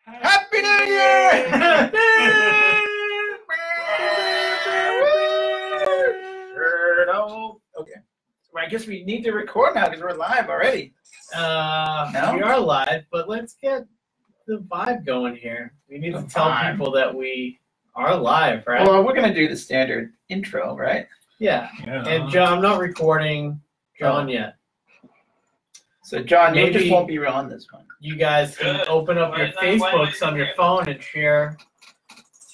Happy New Year! Okay. Well, I guess we need to record now because we're live already. No? We are live, but let's get the vibe going here. We need to tell people that we are live, right? Well, we're going to do the standard intro, right? Yeah. And John, I'm not recording John yet. So, John, you just won't be on this one. You guys can open up your Facebooks on your phone and share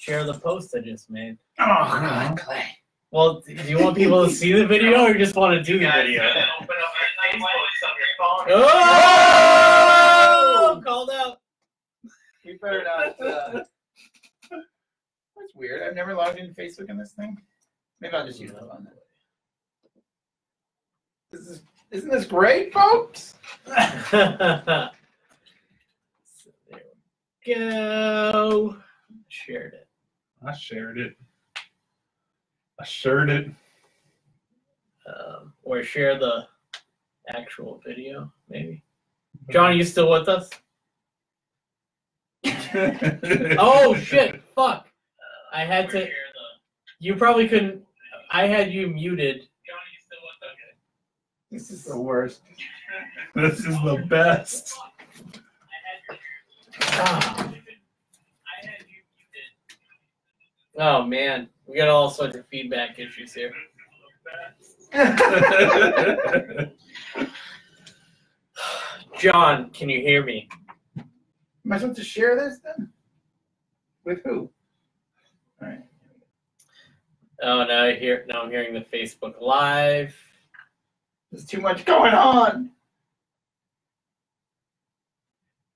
the post I just made. Oh, God, Clay. Well, do you want people to see the video or you just want to do the video? Open up your Facebooks on your phone. Oh! Called out. We better not. That's weird. I've never logged into Facebook in this thing. Maybe I'll just use the phone then. Isn't this great, folks? So there we go. Shared it. I shared it. I shared it. Or share the actual video, maybe. John, are you still with us? Oh, shit. Fuck. I had to. You probably couldn't. I had you muted. John, are you still with us? This is the worst. This is the best. Oh, man. We got all sorts of feedback issues here. John, can you hear me? Am I supposed to share this then? With who? All right. Oh, now I'm hearing the Facebook Live. There's too much going on.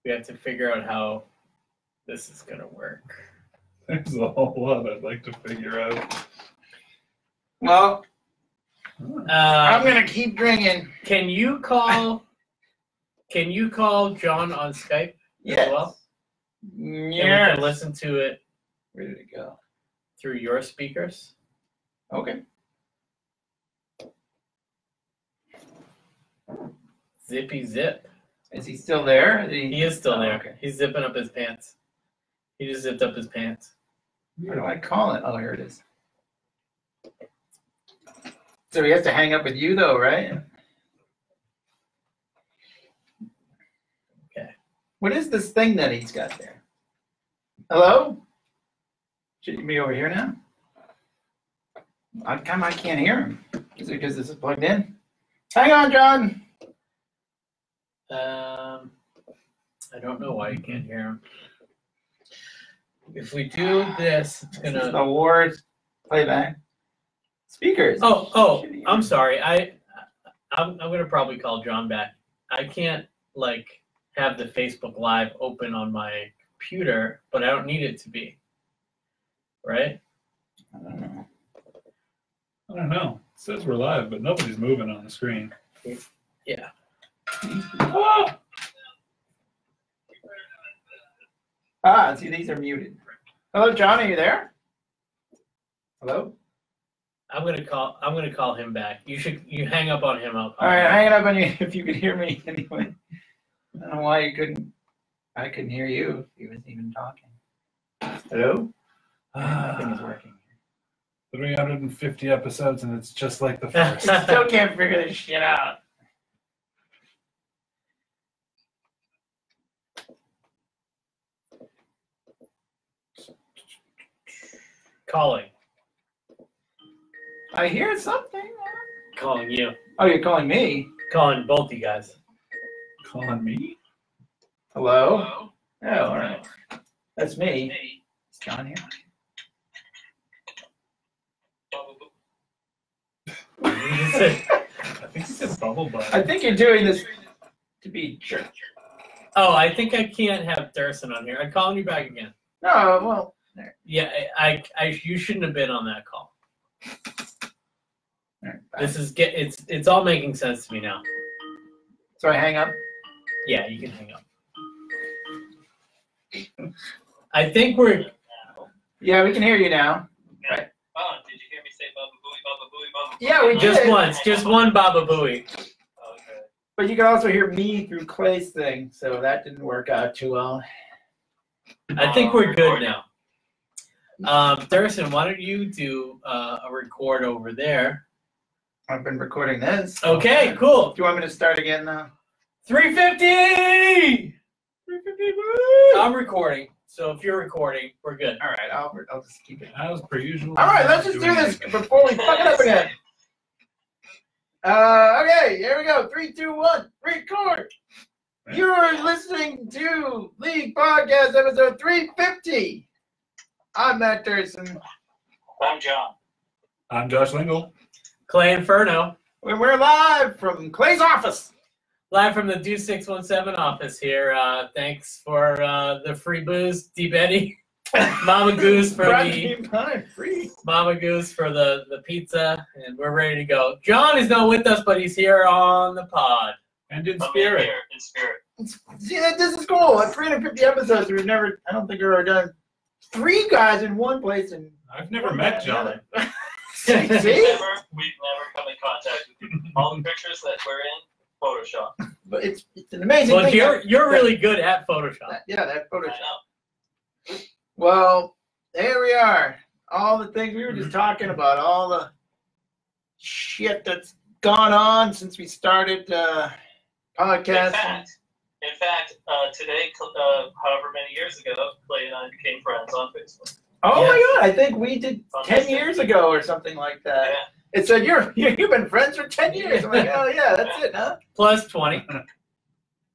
We have to figure out how this is going to work. There's a whole lot I'd like to figure out. Well, I'm going to keep drinking. Can you call John on Skype as well? Yes. And we can listen to it. Where did it go? Through your speakers. Okay. Zippy zip. Is he still there? He is still there. Okay. He's zipping up his pants. He just zipped up his pants. How do I call it? Oh, here it is. So he has to hang up with you, though, right? Okay. What is this thing that he's got there? Hello? Should you be over here now? I can't hear him. Is it because this is plugged in? Hang on, John. I don't know why you can't hear him. If we do this, it's gonna. This is the awards playback speakers. Oh! I'm sorry. I'm gonna probably call John back. I can't have the Facebook Live open on my computer, but I don't need it to be. Right? I don't know. It says we're live, but nobody's moving on the screen. Yeah. Oh! See, these are muted. Hello, John, are you there? Hello? I'm gonna call him back. You hang up on him. I'll call All right, him. hang it up on you if you could hear me anyway. I don't know why I couldn't hear you if he wasn't even talking. Hello? Nothing is working. 350 episodes and it's just like the first. Still can't figure this shit out. Calling. I hear something. Calling you. Oh, you're calling me? Calling both you guys. Calling me? Hello? Oh, all right. That's me. Is John here? I think he said bubble butt. I think you're doing this to be church. Oh, I think I can't have Thurston on here. I'm calling you back again. No, well, there. Yeah, you shouldn't have been on that call. All right, This is it's all making sense to me now. So I hang up? Yeah, you can hang up. I think we're. Yeah, we can hear you now. Right. Oh, did you hear me say Baba Booey, Baba Booey, Baba Booey? Yeah, we Just did. once, just one Baba Booey. Okay. But you can also hear me through Clay's thing, so that didn't work out too well. I think we're good now. Thurston, why don't you do a record over there? I've been recording this. Okay, cool. Do you want me to start again now? 350! 350, woo! I'm recording, so if you're recording, we're good. All right, I'll just keep it. As per usual. All right, let's just do this before we fuck it up again. Okay, here we go. 3, 2, 1, record. You're listening to League Podcast episode 350. I'm Matt Thurston. I'm John. I'm Josh Lingle. Clay Inferno. We're live from Clay's office. Live from the Do617 office here. Thanks for the free booze, D. Betty. Mama Goose for Mama Goose for the pizza, and we're ready to go. John is not with us, but he's here on the pod. And in spirit. Here, in spirit. See, this is cool. At 350 episodes, I don't think we've ever done 3 guys in one place. And I've never met John. See? We've never come in contact with you. All the pictures that we're in, Photoshop. But it's an amazing Well, thing. you're really good at Photoshop. That Photoshop. I know. Well, there we are. All the things we were just talking about, all the shit that's gone on since we started podcasting. In fact, today, however many years ago, Clay and I became friends on Facebook. Oh Yes. my God! I think we did 10 years ago or something like that. Yeah. It said you've been friends for 10 years. I'm like, oh yeah, that's it, huh? Plus 20.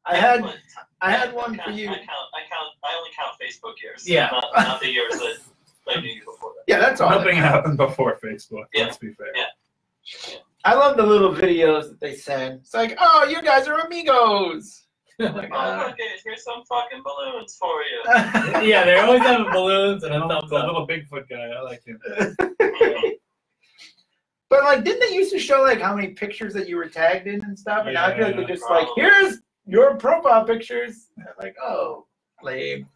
I had one for you. I only count Facebook years. Yeah. Not the years that I knew you before that. Yeah, that's all. Nothing happened before Facebook, Yeah. let's be fair. Yeah. I love the little videos that they send. It's like, oh, you guys are amigos. Oh my Oh, God. look, here's some fucking balloons for you. Yeah, they always have balloons and a thumbs The up. little Bigfoot guy, I like him. But like, didn't they used to show like how many pictures that you were tagged in and stuff? And now I feel like they're just like, here's your profile pictures. And I'm like, oh, lame.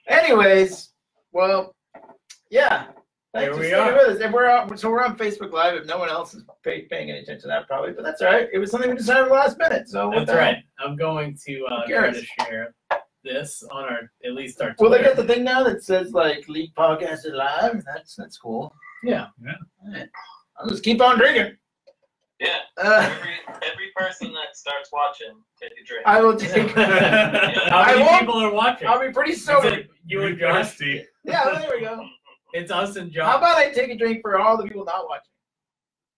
Anyways, well, yeah. Thanks Here for we sticking are. with us. And we're on Facebook Live. If no one else is paying any attention to that, probably, but that's all right. It was something we decided last minute. So what That's the hell? right. I'm going to try to share this on at least our Well, they Twitter. got the thing now that says like League Podcast is live. That's cool. Yeah. All right. I'll just keep on drinking. Yeah. Uh, Every person that starts watching, take a drink. I will take. How I many won't- people are watching? I'll be pretty Is sober. it you and Josh? Thirsty. Yeah, there we go. It's us and How Josh. about I take a drink for all the people not watching?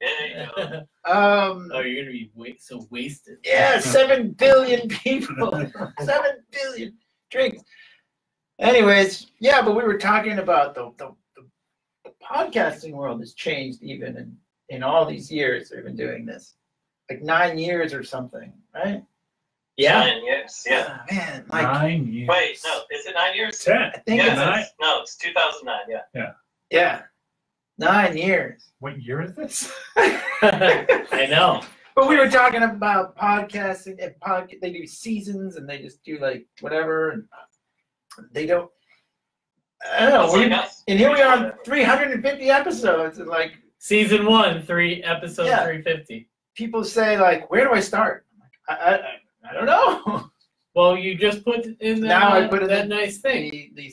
Yeah, you know. Oh, you're gonna be so wasted. Yeah, 7 billion people. 7 billion drinks. Anyways, yeah, but we were talking about the podcasting world has changed even in all these years we've been doing this. Like 9 years or something, right? Yeah. 9 years. Yeah. Oh, man, like 9 years. Wait, no, is it 9 years? 10. I think Yeah, it's it's 2009. Yeah. 9 years. What year is this? I know. But we were talking about podcasting and they do seasons and they just do like whatever and they don't. I don't know. It's like us. And here we are on 350 episodes and like Season 1, episode Yeah. 350. people say like, where do I start? I'm like, I don't know. Well, you just put in that, Now I put in that nice thing. the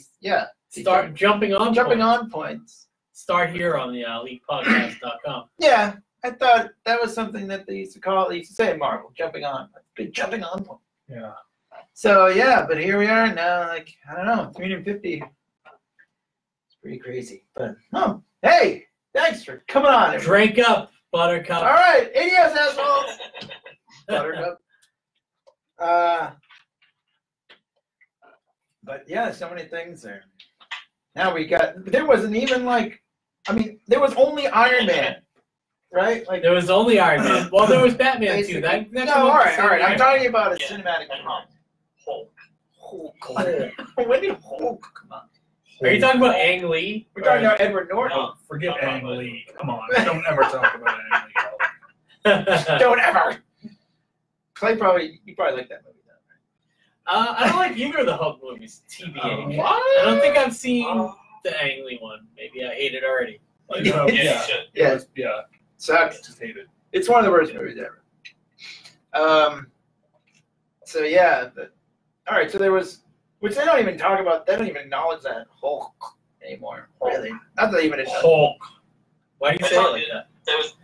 Start jumping on points. Start here on the LeaguePodcast.com. Yeah, I thought that was something that they used to say Marvel, jumping on. Good jumping on point. Yeah. So yeah, but here we are now, like, I don't know, 350. It's pretty crazy. But no. Hey, thanks for coming on. everybody. Drink up, Buttercup. All right, adios, assholes. Buttercup. But yeah, so many things there. Now there wasn't even like, there was only Iron Man, right? Like, There was only Iron Man. Well, there was Batman basically. too. That No, came all up right. the I'm same year. talking about a Yeah, cinematic. and Hulk. When did Hulk come out? Are you talking about Ang Lee? We're talking about Edward Norton. No. Forget Ang Lee. Come on. Don't ever talk about Ang Lee. Don't ever. Clay you probably like that movie, though, I don't like either of the Hulk movies, TBA. What? I don't think I've seen the Ang Lee one. Maybe I hate it already. Like, Yeah. Yeah, you yeah. should. Yeah, Yeah. sucks. Just hate it. It's one of the worst movies ever. So yeah, all right. So there was Which they don't even talk about. They don't even acknowledge that Hulk anymore. Really, not that even a Hulk. Why do you say it like that?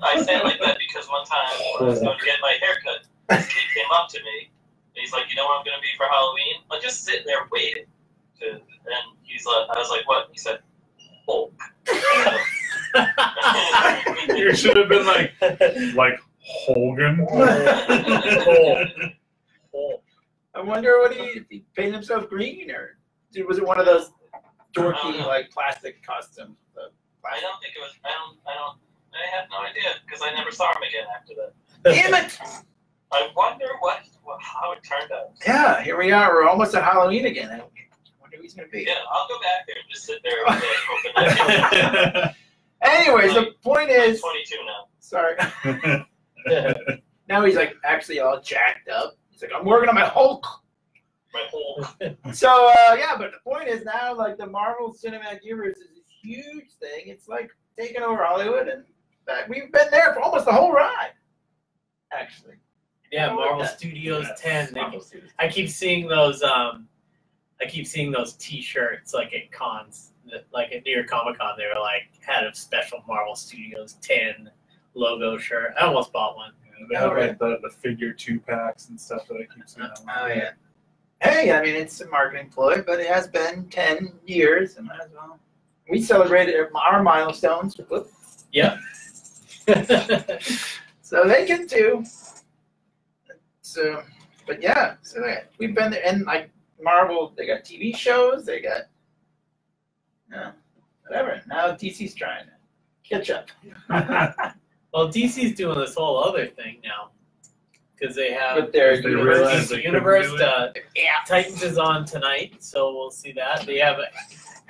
I say it like that because one time when I was going to get my haircut, this kid came up to me and he's like, "You know what I'm going to be for Halloween?" I'm just sitting there waiting. And he's like, I was like, "What?" He said, "Hulk." You should have been like Hogan. Hulk. I wonder what if he painted himself green, or was it one of those dorky like plastic costumes? I don't think it was. I have no idea because I never saw him again after that. Damn it! I wonder how it turned out. Yeah, here we are. We're almost at Halloween again. I wonder who he's gonna be. Yeah, I'll go back there and just sit there every day, hoping that. Anyways, the point is. I'm 22 now. Sorry. Now he's like actually all jacked up. He's like, I'm working on my Hulk. My Hulk. So yeah, but the point is now like the Marvel Cinematic Universe is this huge thing. It's like taking over Hollywood, and we've been there for almost the whole ride. Actually. Yeah, Marvel Studios 10. I keep seeing those. T-shirts like at cons, like at New York Comic Con. They were like had a special Marvel Studios 10 logo shirt. I almost bought one. They have like the figure 2-packs and stuff that I keep seeing. Oh yeah. Hey, I mean it's a marketing ploy, but it has been 10 years, and might as well. We celebrated our milestones. Whoop. Yep. So they can too. So, but yeah, so we've been there, and like Marvel, they got TV shows, they got, whatever. Now DC's trying to catch up. Well, DC's doing this whole other thing now because they have With their They realized DC they Universe. couldn't do Titans is on tonight, so we'll see that. They have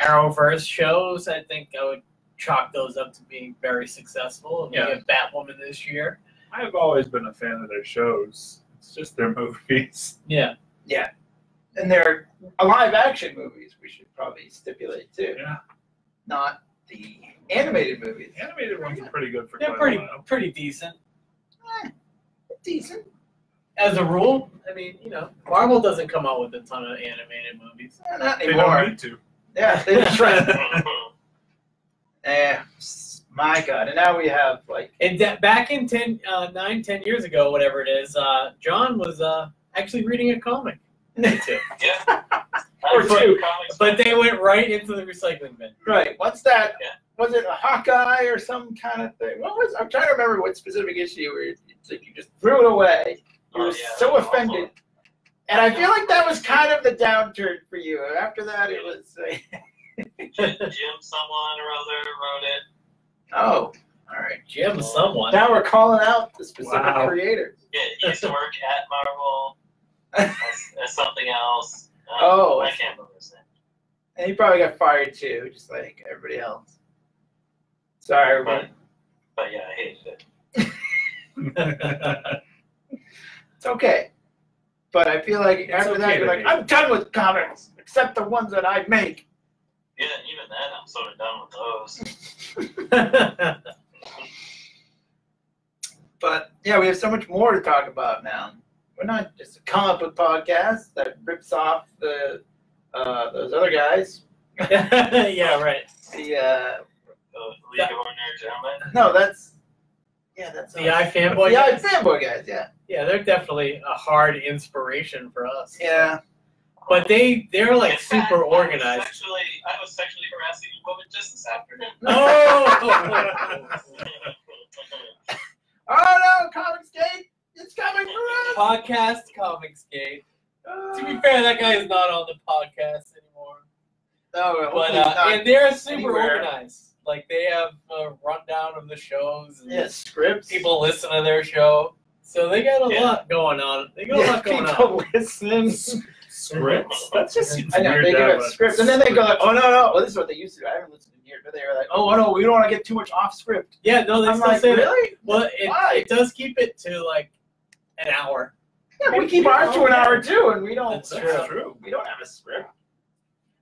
Arrowverse shows. I think I would chalk those up to being very successful. And we have Batwoman this year. I've always been a fan of their shows. It's just their movies. Yeah. Yeah, and they're live action movies. We should probably stipulate too. Yeah. Not the animated movies. The animated ones are pretty good for They're quite a while. pretty decent. Decent. As a rule, I mean, Marvel doesn't come out with a ton of animated movies. Not They anymore. don't need to. Yeah, they just try. My God, and now we have like. And back in 10 years ago, whatever it is, John was actually reading a comic. Too. Yeah. Or two. But they went right into the recycling bin. Right. What's that? Yeah. Was it a Hawkeye or some kind of thing? I'm trying to remember what specific issue where it's like you just threw it away. You were so offended. And I feel like that was kind of the downturn for you. After that, it was. Jim someone or other wrote it. Oh, all right. Jim, someone. Now we're calling out the specific Wow. creators. Yeah, he used to work at Marvel as something else. Oh. I can't remember his name. And he probably got fired too, just like everybody else. Sorry, everybody. But yeah, I hated it. It's okay. But I feel like after okay that, you're to like, hate. I'm done with comics, except the ones that I make. Yeah, even then, I'm sort of done with those. But yeah, we have so much more to talk about now. We're not just a comic book podcast that rips off those other guys. Yeah, right. The League of Ordinary Gentlemen. no, that's The iFanboy the guys? fanboy guys. Yeah, Yeah, they're definitely a hard inspiration for us. yeah. But they're like In fact, super organized. I was sexually harassing a woman just this afternoon. Oh! Oh no, Comicsgate, it's coming for us. Podcast Comicsgate. To be fair, that guy is not on the podcast anymore. No, But not and they're super anywhere. organized. Like they have a rundown of the shows. And yeah, scripts. people listen to their show, so they got a Yeah. lot going on. They got a lot going on. people listen. Scripts? That's just seems I know, weird they to give have it a scripts, and then they go like, oh no, well this is what they used to do. I haven't listened in years, but they were like, oh no, we don't want to get too much off script. Yeah, no, they I'm still like, say that. really? Well, Why? it does keep it to like an hour. Yeah, we keep ours to an hour too, and we don't. That's true. We don't have a script.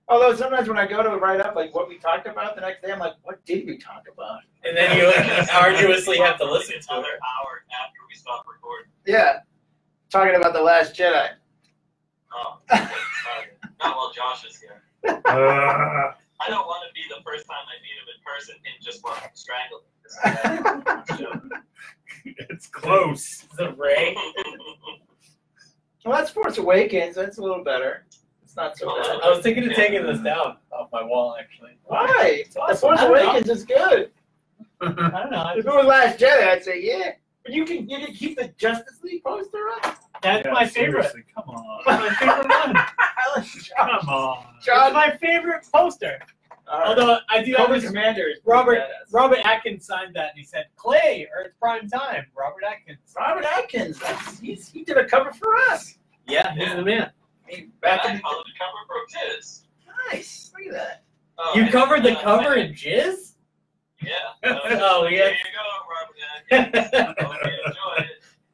Although sometimes when I go to write up like what we talked about the next day, I'm like, what did we talk about? And then you arduously have to listen to another it. hour after we stop recording. Yeah, talking about The Last Jedi. Oh, sorry. Not while Josh is here. Uh, I don't want to be the first time I meet him in person and just want to strangle him. it's close. The ring. Well, that's Force Awakens. That's a little better. It's not so bad. I was thinking of taking this down off my wall, actually. Why? It's The awesome. Force I don't know. Awakens is good. I don't know. If it was Last Jedi, I'd say yeah. But you can keep the Justice League poster up. That's Yeah, my favorite. seriously, come on. That's my favorite one. Come on. That's my favorite poster. Although I do Cobra always Commander is Robert badass. Robert Atkins signed that and he said, "Clay, or it's prime time." Robert Atkins. Robert Atkins. He did a cover for us. Yeah, he's the man. Back I in call it a cover for Tiz. Nice. Look at that. Oh, You I covered the didn't- cover in jizz? Yeah. Oh, yeah. There you go, Robert Atkins. Hope you enjoy it.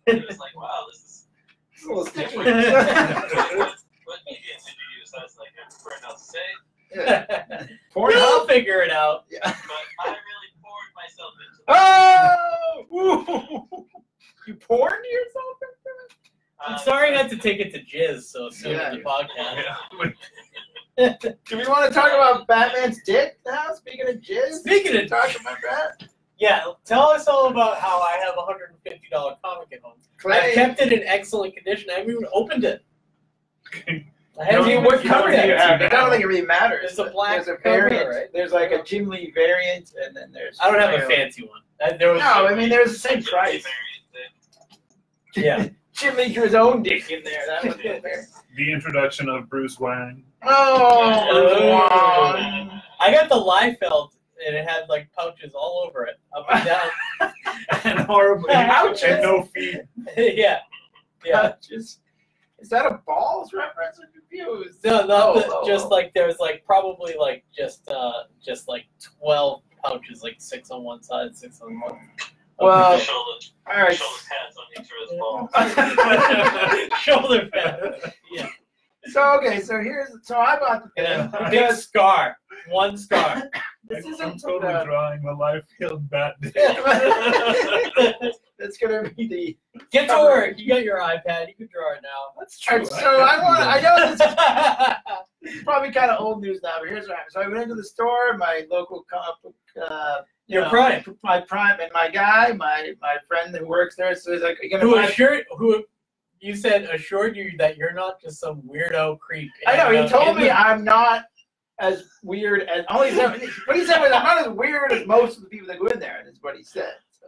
It was like, wow, this is. It's a little sticky. What medium did you use? I was like, I prefer not to say, Yeah. We'll figure it out. Yeah. but I really poured myself into it. Oh! You poured yourself into it? I'm sorry not to take it to jizz so soon Yeah. in the podcast. Do we want to talk about Batman's dick now? Speaking of jizz? Speaking of talking about that. Yeah, tell us all about how I have a $150 comic at home. Clay. I've kept it in excellent condition. I haven't even opened it. I I haven't mean, even what you cover know do you that. have? I don't think it really matters. There's a black There's a cover, variant. right? There's like a Jim Lee variant, and then there's. I don't have a fancy one. There was No, I mean there's the same price. yeah. Jim Lee drew his own dick in there. That was good there. The introduction of Bruce Wayne. Oh, I got the Liefeld, and it had like pouches all over it, up and down. And horribly. Ouch. And no feet. Yeah. Yeah. Just is that a balls reference? I'm confused. No, not the, Oh. just like there's like probably like just like 12 pouches, like 6 on one side, 6 on one. Well, Shoulder all right. pads on each of his balls. Shoulder pad. Yeah. So I bought the And thing a big because scar. One scar. this I'm isn't totally drawing the life-filled bat dick. That's gonna be the. Get to work. You got your iPad. You can draw it now. That's All true. right, so I know this is probably kind of old news now, but here's what happened. So I went into the store, my local comic book, Your Prime. my Prime, and my guy, my friend who works there, so he's like, "Are you gonna buy?" Who you said assured you that you're not just some weirdo creep. I know. He And, told in me the- I'm not as weird as what he said was I'm not as weird as most of the people that go in there, and that's what he said. So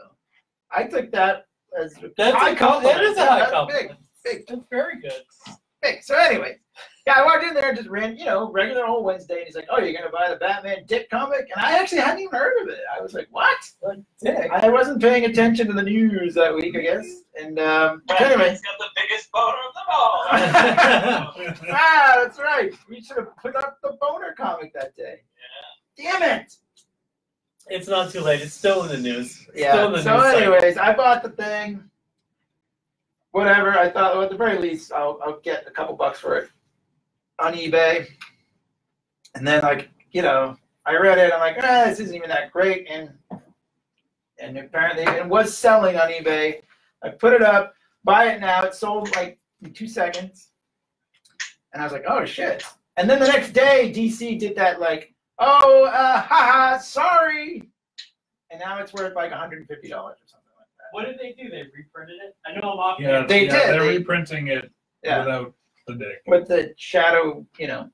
I took that as That's high a compliment. That is a high That's compliment. Big. That's very good. Big. So anyway, yeah, I walked in there and just ran, regular old Wednesday, and he's like, "Oh, you're gonna buy the Batman Dick comic?" And I actually hadn't even heard of it. I was like, "What?" Dick. I wasn't paying attention to the news that week, I guess. And anyway, Batman's got the biggest boner of them all. that's right. We should have put up the boner comic that day. Damn it! It's not too late. It's still in the news. Still in Yeah. the So, news cycle. anyways, I bought the thing. Whatever. I thought, well, at the very least, I'll get a couple bucks for it on eBay. And then, I read it. I'm like, this isn't even that great. And apparently, it was selling on eBay. I put it up, buy it now. It sold like in 2 seconds. And I was like, oh shit. And then the next day, DC did that sorry. And now it's worth like $150 or something like that. What did they do? They reprinted it? I know I'm off. Yeah, They did. They're They- reprinting it Yeah. without the dick. With the shadow,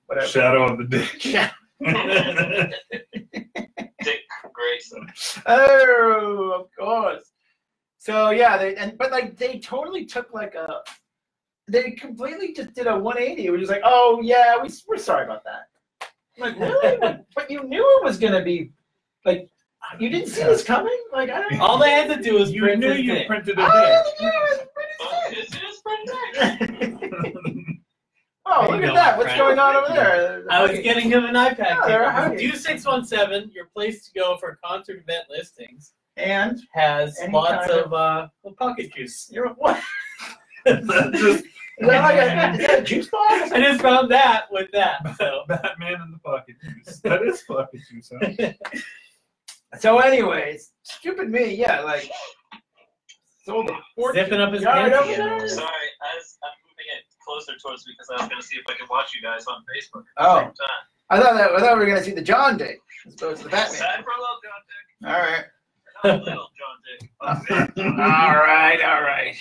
whatever. Shadow of the dick. Yeah. Dick Grayson. Oh, of course. So yeah, they totally took they completely just did a 180. It was just like, oh yeah, we're sorry about that. I'm like, really? But you knew it was gonna be like, you didn't see this coming? Like, I don't know. All they had to do was You print knew his you dick. printed a Oh, dick. yeah, It is pretty nice. oh, look at that. What's going on over there? I was getting him an iPad. Oh, they're cable. hiding. Do617, your place to go for concert event listings, And has Any lots kind of pocket juice. you're what? Just Is that a juice box? I just found that with that. So Batman in the pocket juice. That is pocket juice, huh? So, anyways, stupid me, sold a fortune. zipping up his You all right pants over again. there? Sorry, I'm moving it closer towards me because I was going to see if I could watch you guys on Facebook at the Oh. same time. I thought we were gonna see the John Dick as opposed to the Batman. Sad for a little John Dick. All right. Not little John Dick. but big. All right.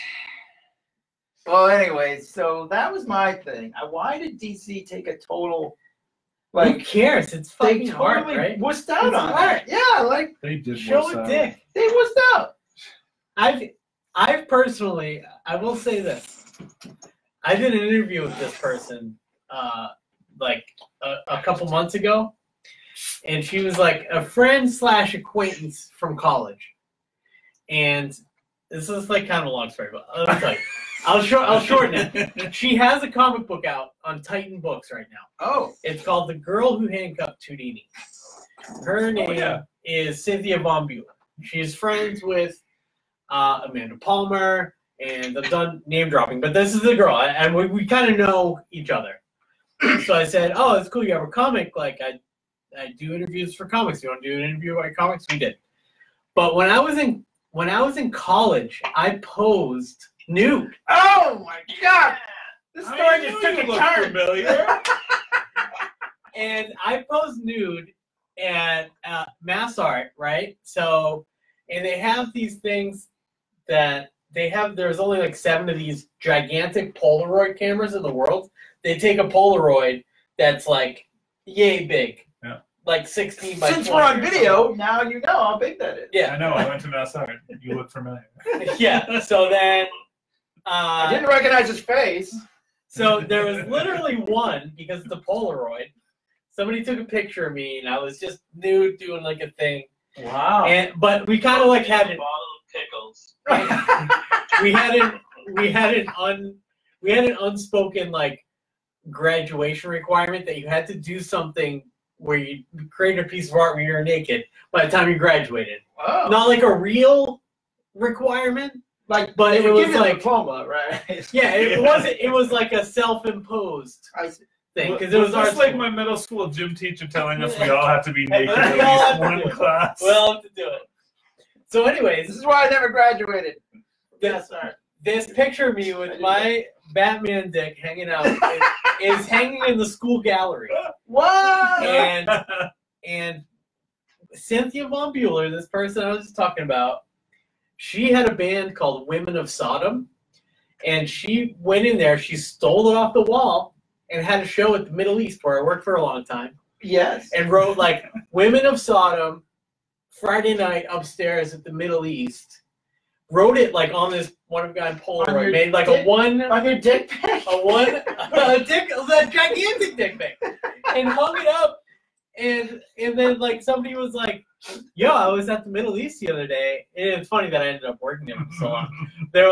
Well, anyway, so that was my thing. Why did DC take a total, Who cares? It's they fucking hard, totally right? wussed out It's on hard. it. Yeah, like They did Show worse a out. dick. they wussed out. I've personally, I will say this. I did an interview with this person like a couple months ago, and she was like a friend / acquaintance from college. And this is like kind of a long story, but let me tell you. I'll shorten it. She has a comic book out on Titan Books right now. Oh, It's called The Girl Who Handcuffed Houdini. Her name is Cynthia Von Bueller. She's friends with Amanda Palmer, and I've done name dropping, but this is the girl, and we kind of know each other. So I said, "Oh, it's cool. You have a comic. Like I do interviews for comics. You want to do an interview about your comics?" We did. But when I was in college, I posed nude. oh my God! This I story knew just took you a looked turn. familiar. And I posed nude at Mass Art, right? So, and they have these things that there's only like 7 of these gigantic Polaroid cameras in the world. They take a Polaroid that's like yay big, like 16 by 20. Since we're on or video, now you know how big that is. Yeah. I know. I went to Mass Art. You look familiar. Yeah. So then, I didn't recognize his face. so there was literally one because it's a Polaroid. Somebody took a picture of me, and I was just nude doing like a thing. Wow. But we kind of like had a it. bottle of pickles. we had an unspoken like graduation requirement that you had to do something where you create a piece of art where you're naked by the time you graduated. Wow. Not like a real requirement, Like, but they it would was give you a like diploma, right? yeah, it wasn't. It was like a self-imposed I see. thing because it was just art like school. my middle school gym teacher telling us we all have to be naked We at all least have to one do it. class. We'll have to do it. So, anyways, This is why I never graduated. this, Sorry. this picture of me with my Batman dick hanging out is hanging in the school gallery. What? And Cynthia Von Bueller, this person I was just talking about, she had a band called Women of Sodom, and she went in there, she stole it off the wall, and had a show at the Middle East where I worked for a long time, Yes. and wrote like Women of Sodom, Friday night upstairs at the Middle East. Wrote it like on this one-of-a-kind On Polaroid, your made like dick- a your dick pic? gigantic dick pic, and hung it up, and then like somebody was like, "Yo, I was at the Middle East the other day." And it's funny that I ended up working there for so long. They were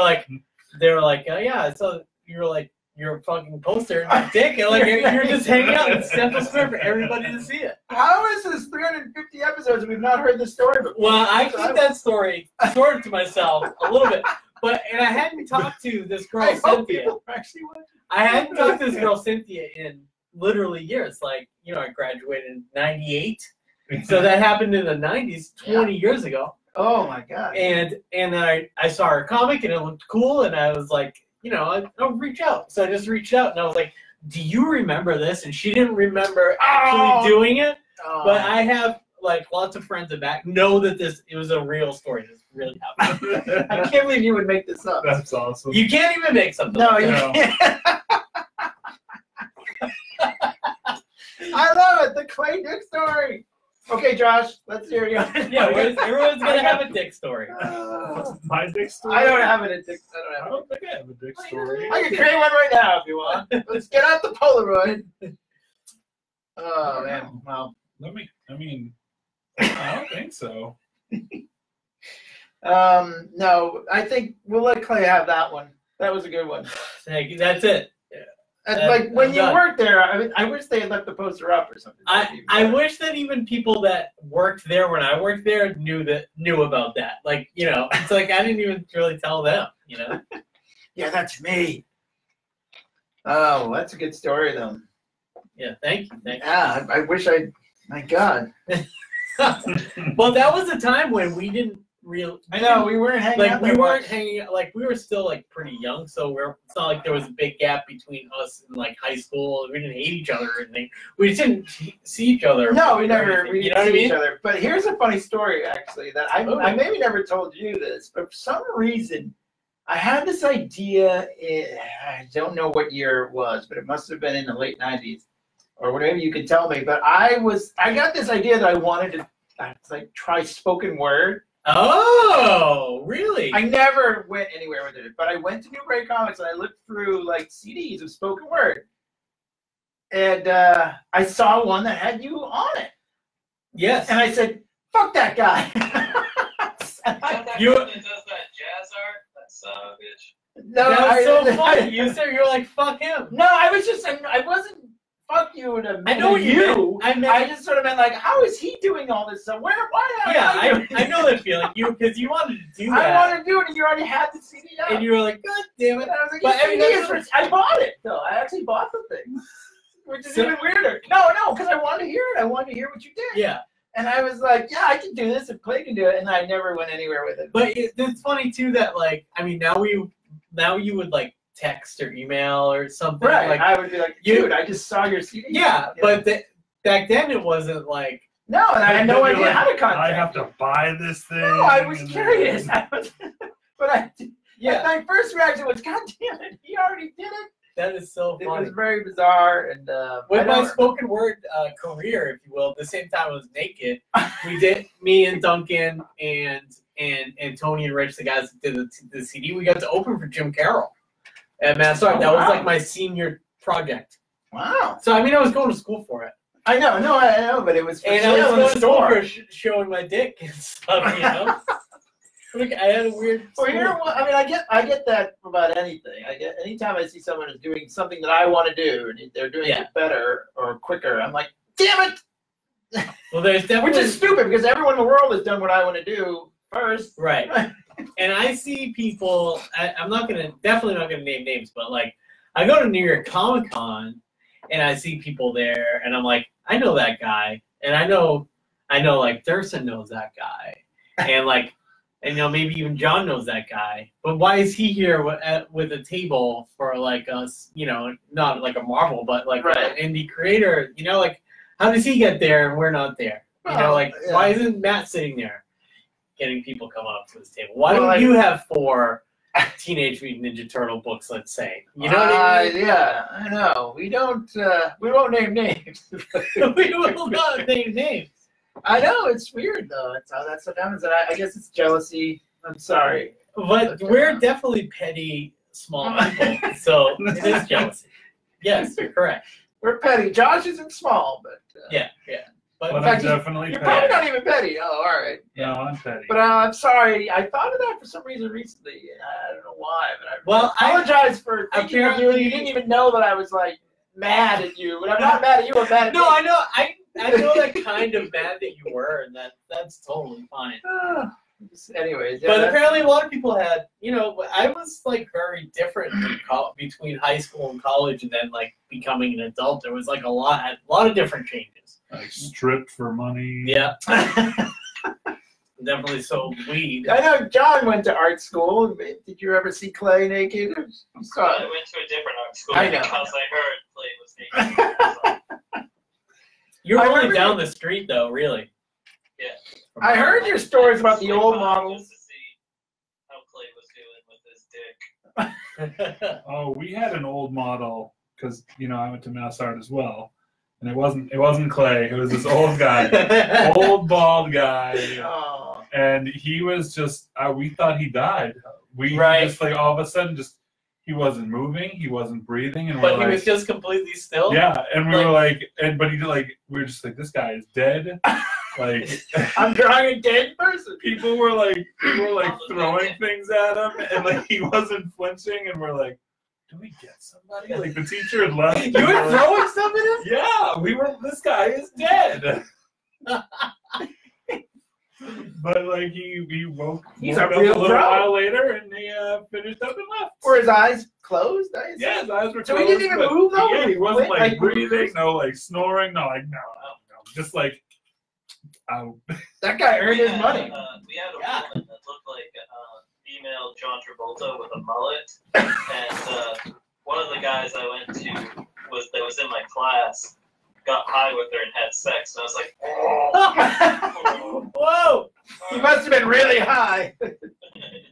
like, yeah, so you were like your fucking poster and your dick, and like you're just hanging out in Central Square for everybody to see it. How is this 350 episodes and we've not heard this story before? Well, I keep that story sort of to myself a little bit, and I hadn't talked to this girl I hope Cynthia. people actually watch it. I hadn't talked to this girl Cynthia in literally years. Like, you know, I graduated in '98, so that happened in the '90s, 20 years ago. Oh my God. And then I saw her comic and it looked cool, and I was like, you know, I'll reach out. So I just reached out and I was like, "Do you remember this?" And she didn't remember actually doing it, but I have like lots of friends that know that it was a real story. This really happened. I can't believe you would make this up. That's awesome. You can't even make something. No, like you that. can't. I love it. The clay dick story. Okay, Josh, let's hear you. Yeah, everyone's gonna have a dick story. My dick story? I don't have it. I don't think I have a dick story. I can create one right now if you want. Let's get out the Polaroid. Oh man, well. I don't think so. No, I think we'll let Clay have that one. That was a good one. Thank you. That's it. And like when I'm you done. worked there, I wish they had left the poster up or something. I wish that even people that worked there when I worked there knew about that. Like, you know, it's like I didn't even really tell them, you know. Yeah, that's me. Oh, that's a good story though. Yeah, thank you. Yeah, I wish my God. Well, that was a time when we didn't real. I know we weren't hanging Like out. we that weren't much. hanging out. Like we were still like pretty young, so it's not like there was a big gap between us and like high school. We didn't hate each other or anything. We just didn't see each other. No, we or never. anything, We you didn't know what I see each mean? other. But here's a funny story, actually, that I maybe never told you this, but for some reason, I had this idea. I don't know what year it was, but it must have been in the late '90s, or whatever. You could tell me. But I got this idea that I wanted to like try spoken word. Oh, really? I never went anywhere with it, but I went to New Break Comics and I looked through like CDs of spoken word, and I saw one that had you on it. Yes. And I said, "Fuck that guy." You- that does that jazz art? That son of a bitch. No, That's so funny. You're like, fuck him. No, I was just, I wasn't. Fuck you in a I know what you meant. I just sort of meant like, how is he doing all this stuff? Why I know that feeling. Because you wanted to do that. I wanted to do it, and you already had the CD out. And you were like, God damn it. And I was like, But CD is for, I bought it though. I actually bought the thing, which is even weirder. No, because I wanted to hear it. I wanted to hear what you did. Yeah. And I was like, yeah, I can do this if Clay can do it, and I never went anywhere with it. But it's funny too that like, I mean, now you would like text or email or something. Right. Like, I would be like, dude, I just saw your CD. yeah. But back then it wasn't like. No, and I had no idea Like, how to contact. I have to buy this thing. No, I was and curious. then- But my first reaction was, God damn it, he already did it. That is so It funny. was very bizarre, and With my spoken word career, if you will, at the same time I was naked, we did, me and Duncan and Tony and Rich, the guys that did the CD, we got to open for Jim Carroll. And man, sorry, that was like my senior project. Wow. So I mean, I was going to school for it. I know, but it was for And sale I in was the going to school store. for showing my dick and stuff, you know? Like, I had a weird. Well, I mean, I get that about anything. I get anytime I see someone is doing something that I want to do, and they're doing it better or quicker, I'm like, damn it! Well, there's definitely. Which is stupid because everyone in the world has done what I want to do first. Right. And I see people. I'm definitely not gonna name names, but like, I go to New York Comic Con, and I see people there, and I'm like, I know that guy, and I know, like Thurston knows that guy, and like. And maybe even John knows that guy, but why is he here with a table for like us? Not like a Marvel, but like an indie creator. Like how does he get there and we're not there? Why isn't Matt sitting there, getting people come up to his table? Why don't you have 4 Teenage Mutant Ninja Turtle books? Let's say, you know what I mean? Yeah, I know. We don't. We won't name names. We will not name names. I know, it's weird though. It's how that stuff happens, and I guess it's jealousy. I'm sorry, but we're definitely petty, small people, so it is jealousy. Yes, you're correct. We're petty. Josh isn't small, but yeah. But in I'm fact, definitely you're petty. probably not even petty. Oh, all right. No, I'm petty. But I'm sorry. I thought of that for some reason recently, and I don't know why. But I apologize for thinking of you. You didn't even know that I was like mad at you. But I'm not mad at you. I'm mad at me. No, I know. I know that kind of mad that you were, and that's totally fine. Anyways, but apparently a lot of people had, I was like very different between high school and college, and then like becoming an adult. There was like a lot of different changes. Like stripped for money. Yeah. Definitely sold weed. I know John went to art school. Did you ever see Clay naked? You saw I it. went to a different art school I know. because I heard Clay was naked. You're I only remember down the street, though, really. Yeah. I heard your stories about the old models. Just to see how Clay was doing with his dick. Oh, we had an old model because I went to Mass Art as well, and it wasn't Clay. It was this old guy, old bald guy, Oh. and he was just. We thought he died. We just like all of a sudden just. He wasn't moving. He wasn't breathing, and but he was just completely still. Yeah, and we were like, but he we were just like, this guy is dead. Like, I'm drawing a dead person. people were like throwing things at him, and like he wasn't flinching, and we're like, do we get somebody? Like the teacher had left. You were throwing stuff at him? Yeah, we were. This guy is dead. But like he woke up a little while later, and he finished up and left. Were his eyes closed? Yeah, his eyes were closed. So he didn't even move though? Yeah, he wasn't like Like breathing, no like snoring, no, no, just like That guy earned his money. We had a woman that looked like female John Travolta with a mullet, and one of the guys I went to that was in my class got high with her and had sex, and I was like, oh. Whoa! He must have been really high.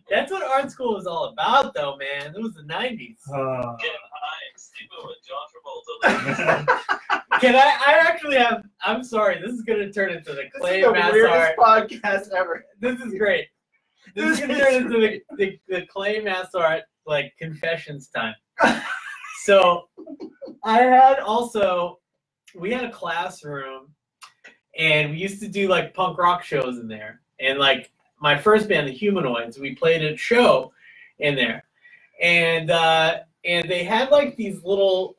That's what art school was all about, though, man. It was the 90s. Getting high and sleeping with John Travolta. Can I actually have, I'm sorry, this is going to turn into the Clay This is the Mass weirdest Art. podcast ever. This is great. This is going to turn into the Clay Mass Art, like, confessions time. So, I had also, we had a classroom, and we used to do, like, punk rock shows in there. And, like, my first band, the Humanoids, we played a show in there. And they had, like, these little,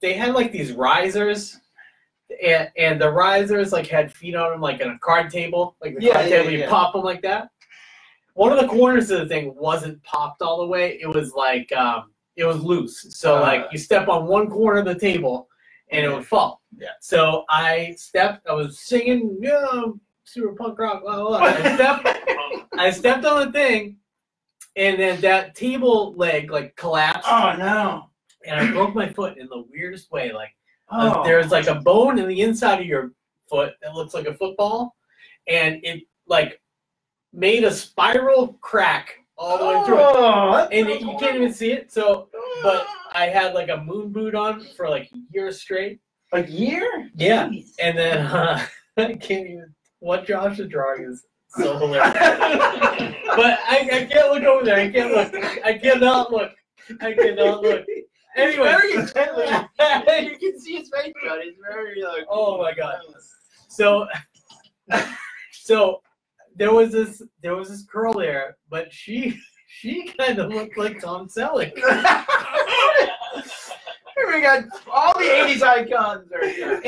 they had, like, these risers. And the risers, like, had feet on them, like, on a card table. Like, the card table, you pop them like that. One of the corners of the thing wasn't popped all the way. It was, like, it was loose. So, like, you step on one corner of the table, and it would fall. Yeah. So I was singing, super punk rock, blah, blah, blah. I stepped on the thing, and then that table leg, like, collapsed. Oh, no. And I broke my foot in the weirdest way. Like, there's, like, a bone in the inside of your foot that looks like a football, and it, like, made a spiral crack all the way through it. And you can't even see it. So, but I had, like, a moon boot on for, like, a year straight. A year? Yeah. Jeez. And then I can't even. What Josh is drawing is so hilarious. But I can't look over there. I can't look. I cannot look. I cannot look. Anyway. Very intently. You can see his face, but he's very, like. Oh, my God. So there was this girl there, but she kind of looked like Tom Selleck. We got all the 80s icons are here.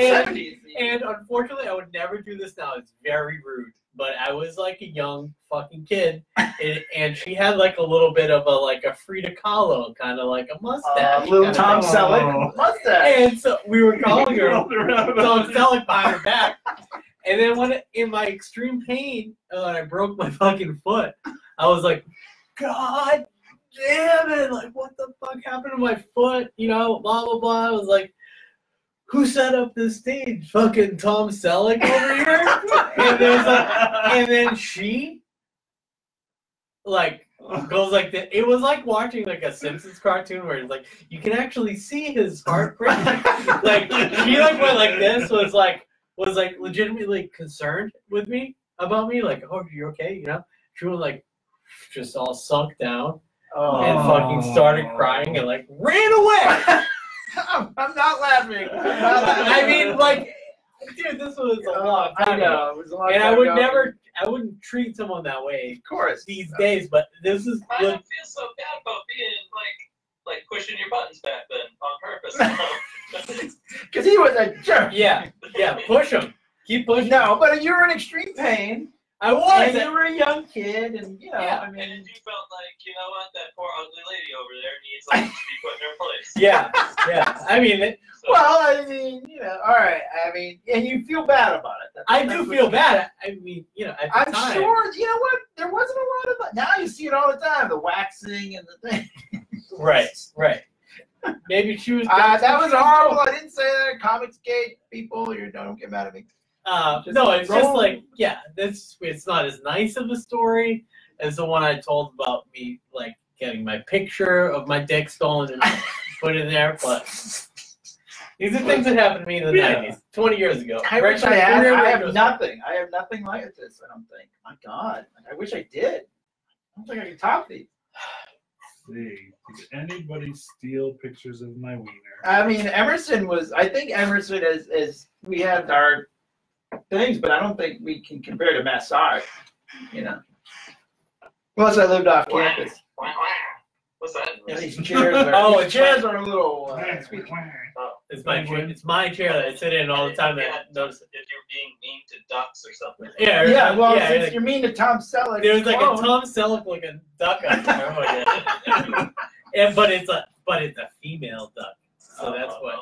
And unfortunately, I would never do this now. It's very rude. But I was like a young fucking kid, and she had like a little bit of a Frida Kahlo, kind of like a mustache. Little Tom Selleck mustache. And so we were calling her Tom Selleck behind her back. And then in my extreme pain, when I broke my fucking foot, I was like, God damn it, like, what the fuck happened to my foot? You know, blah, blah, blah. I was like, who set up this stage? Fucking Tom Selleck over here? And then she, like, goes like that. It was like watching, like, a Simpsons cartoon where it's like, you can actually see his heart break. Like, she, like, went like this, was like legitimately concerned with me, about me. Like, oh, you're okay, you know? She was, like, just all sunk down. And fucking started crying and, like, ran away. I'm not laughing. I mean, like, dude, this was a long time ago. It was a long and time I wouldn't treat someone that way, of course, these days. But this is. I don't feel so bad about being like pushing your buttons back then on purpose. Because he was a jerk. Yeah, push him. Keep pushing. No, but you were in extreme pain. I was. And you were a young kid, and you know, I mean, and you felt like, you know what, that poor ugly lady over there needs like to be put in her place. Yeah. I mean, well, I mean, you know, all right. I mean, and you feel bad about it. I do feel bad. I mean, you know, at the time, sure. You know what? There wasn't a lot of. Now you see it all the time. The waxing and the thing. Right. Maybe she was. That was horrible. I didn't say that. Comicsgate people, you don't get mad at me. No, it's just like, it's not as nice of a story as the one I told about me, like, getting my picture of my dick stolen and put in there, but these are things that happened to me in the 90s, 20 years ago. I wish I had. I have nothing. I have nothing like this, I don't think. My God. I wish I did. I don't think I could top these. See, did anybody steal pictures of my wiener? I mean, I think Emerson is we had our things, but I don't think we can compare to Mass Art, you know. Plus, I lived off campus. What's that? Yeah, these chairs are. chairs are a little. It's my chair that I sit in all the time. That notice if you're being mean to ducks or something. Yeah. Well, since you're mean to Tom Selleck, there's like a Tom Selleck looking duck out there. But it's a female duck, so that's why.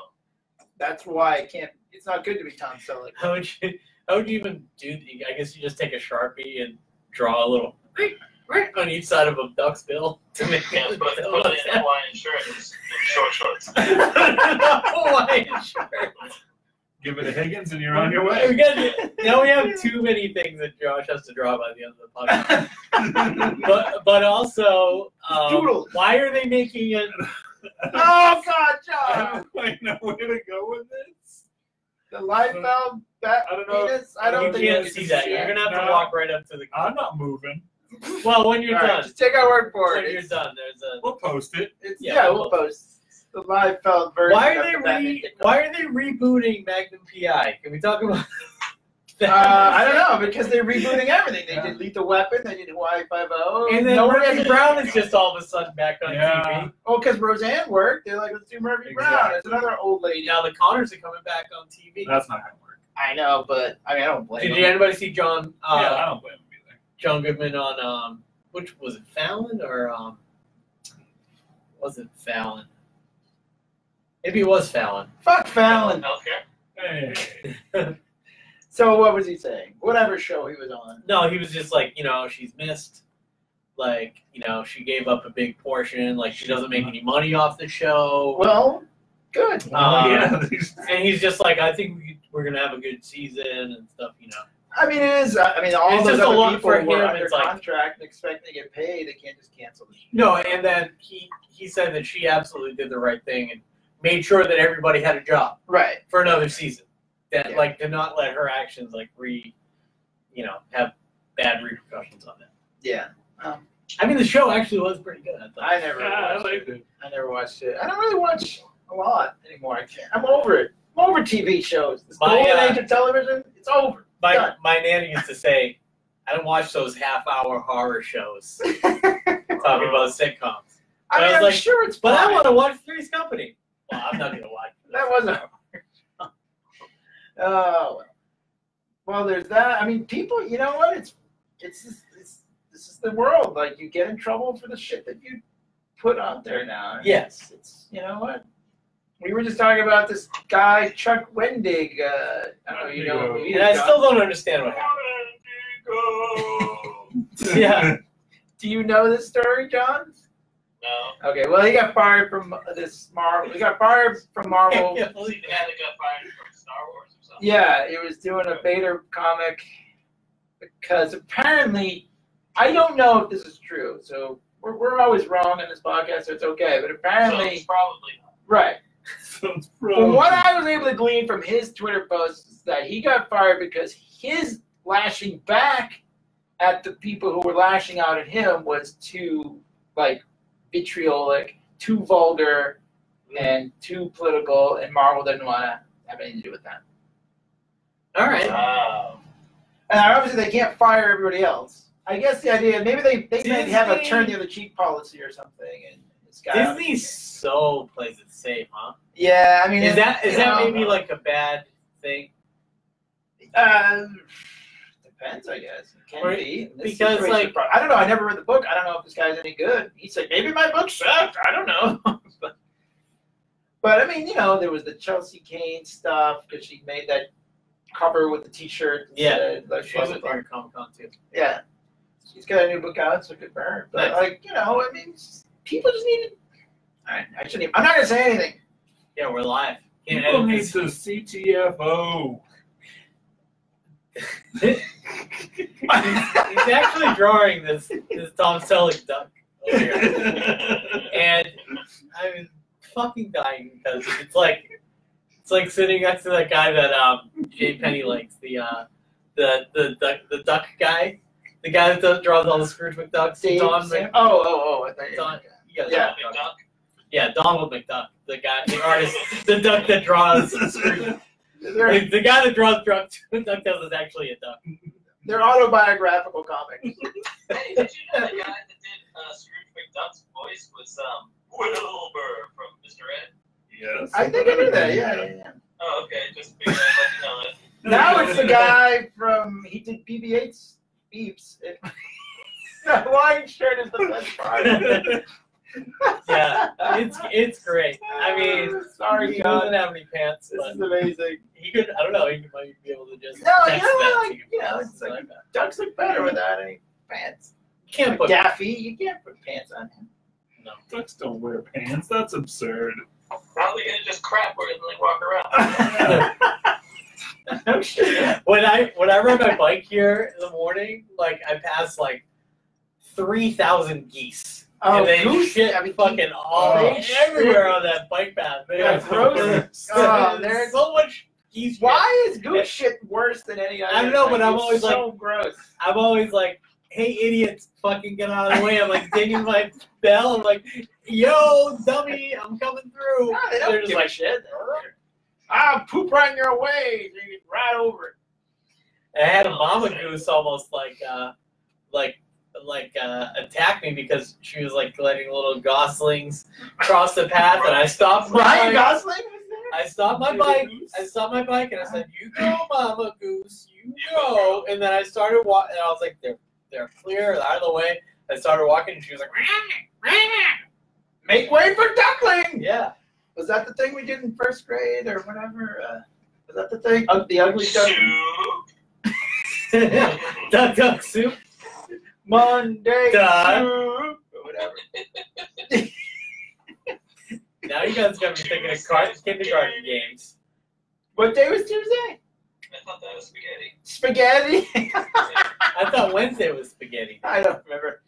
That's why I can't. It's not good to be Tom Selleck. How would you even do? I guess you just take a Sharpie and draw a little on each side of a duck's bill to make Yeah, it. put it in Hawaiian shirt and short shorts. Hawaiian shirt. Give it a Higgins and you're on your way. Now we have too many things that Josh has to draw by the end of the podcast. but also, Doodle. why are they making it? Oh God, I John! don't quite know where to go with this. The Liefeld bat I don't know. penis. I don't You think can't you see can that. You're gonna have to No. walk right up to the. I'm not moving. Well, when you're All right, done. just take our word for When it. you're It's, done, there's a. We'll post it. yeah, we'll post the Liefeld version. Why of are the Batman. why are they rebooting Magnum PI? Can we talk about that? I don't know, because they're rebooting everything. They did Lethal Weapon, they did Hawaii Five-0. And then Nobody Murphy has Brown any- is just all of a sudden back on Yeah. TV. Oh, because Roseanne worked. They're like, let's do Murphy Brown. Exactly. It's another old lady. Now the Connors are coming back on TV. That's not gonna work. I know, but I mean, I don't blame Did them. anybody see John? Yeah, I don't blame him either. John Goodman on which was it, Fallon or was it Fallon? Maybe it was Fallon. Fuck Fallon. Healthcare. Hey. So what was he saying? Whatever show he was on. No, he was just like, she's missed. Like, she gave up a big portion. Like, she doesn't make any money off the show. Well, good. Yeah. And he's just like, I think we're gonna have a good season and stuff. I mean, it is. I mean, all It's those just a other lot people for were him, under it's like- contract and expecting to get paid. They can't just cancel the show. No, and then he said that she absolutely did the right thing and made sure that everybody had a job Right. for another season. That Yeah. like did not let her actions like have bad repercussions on that. Yeah. I mean, the show actually was pretty good. I thought. I never I watched liked it. it. I never watched it. I don't really watch a lot anymore. I can't. I'm over it. I'm over TV shows. This My, golden age of television, it's over. Done. My nanny used to say, I don't watch those half-hour horror shows talking about sitcoms. I I mean, was I'm like, sure it's But fine. I want to watch Three's Company. Well, I'm not gonna watch. That wasn't. Oh, well, there's that. I mean, people. You know what? This is the world. Like, you get in trouble for the shit that you put out there now. Yes. It's you know what? We were just talking about this guy Chuck Wendig. I don't know. You know who he And I is, still John. don't understand what happened. Yeah. Do you know this story, John? No. Okay. Well, he got fired from this Marvel. He got fired from Marvel. Was he the guy that got fired from Star Wars or something? Yeah, he was doing a beta comic because apparently, I don't know if this is true. So we're always wrong in this podcast, so it's okay. But So apparently, it's probably not. right. So it's From what I was able to glean from his Twitter posts is that he got fired because his lashing back at the people who were lashing out at him was too vitriolic, too vulgar, and too political, and Marvel didn't want to have anything to do with that. All right. Wow. And obviously they can't fire everybody else. I guess the idea, maybe they might have a Disney- turn the other cheek policy or something. And this guy, Disney so plays it safe, huh? yeah, I mean, Is that you know, maybe like a bad thing? Depends, I guess. It can Or- be. In this because, situation, like- I don't know. I never read the book. I don't know if this guy's any good. He said maybe my book sucked. I don't know. but I mean, there was the Chelsea Kane stuff because she made that cover with the T-shirt. that Yeah. said, like, She was at Comic Con too. yeah. She's got a new book out, so good for her. But Nice. I mean, people just need to. All right, I shouldn't. Even, I'm not gonna say anything. Yeah, we're live. People And need it's- to CTFO. He's actually drawing this Tom Selleck duck over here. And I'm fucking dying because it's like sitting next to that guy that Jay Penny likes, the duck guy, the guy that draws all the Scrooge McDucks. Dave Don Sam- oh! I thought you Don, yeah. yeah, Big Duck. yeah, Donald McDuck, the guy, the artist, the duck that draws Scrooge. The guy that draws duck is actually a duck. They're autobiographical comics. Hey, did you know the guy that did Scrooge McDuck's voice was Wilbur from Mr. Ed? Yes. I think I knew that. Yeah. Oh, okay. Just figured I'd let you know that. Now it's the guy from he did BB-8's Beeps. The Hawaiian shirt is the best part. Yeah, it's great. I mean, Sorry, he John. doesn't have any pants, This but is amazing. he could. I don't know. He might be able to just No, text you know, that like, to you. you know, it's Something like that. ducks look better without any pants. You can't put Daffy, you can't put pants on him. no. Ducks don't wear pants. That's absurd. Probably gonna just crap where and like walk around. No shit. When I ride my bike here in the morning, like I pass like 3,000 geese. Oh, and they goose? shit I mean, fucking all Oh, everywhere on that bike path. They Yeah, are gross. Oh, there's there's- so much geese. Why is goose shit worse than any other? I don't know, but I'm It's always so gross. I'm always like, hey, idiots, fucking get out of the way. I'm like dinging my bell. I'm like, yo, dummy, I'm coming through. No, they don't They're just give a like, shit. Poop right in your way. So you can ride over it. I had a mama goose almost attack me because she was like letting little goslings cross the path, and I stopped. Ryan Gosling was there? I stopped my bike. I stopped my bike, and I said, "You go, Mama Goose, you go." And then I started walking, and I was like, "They're clear, they're out of the way." I started walking, and she was like, "Rah, rah." Make way for duckling. "Yeah." Was that the thing we did in first grade or whatever? Was that the thing? The ugly duck. Duck soup. Monday Duh. soup, or whatever. Now you guys got me thinking of kindergarten games. What day was Tuesday? I thought that was spaghetti. Spaghetti. I thought Wednesday was spaghetti. I don't remember.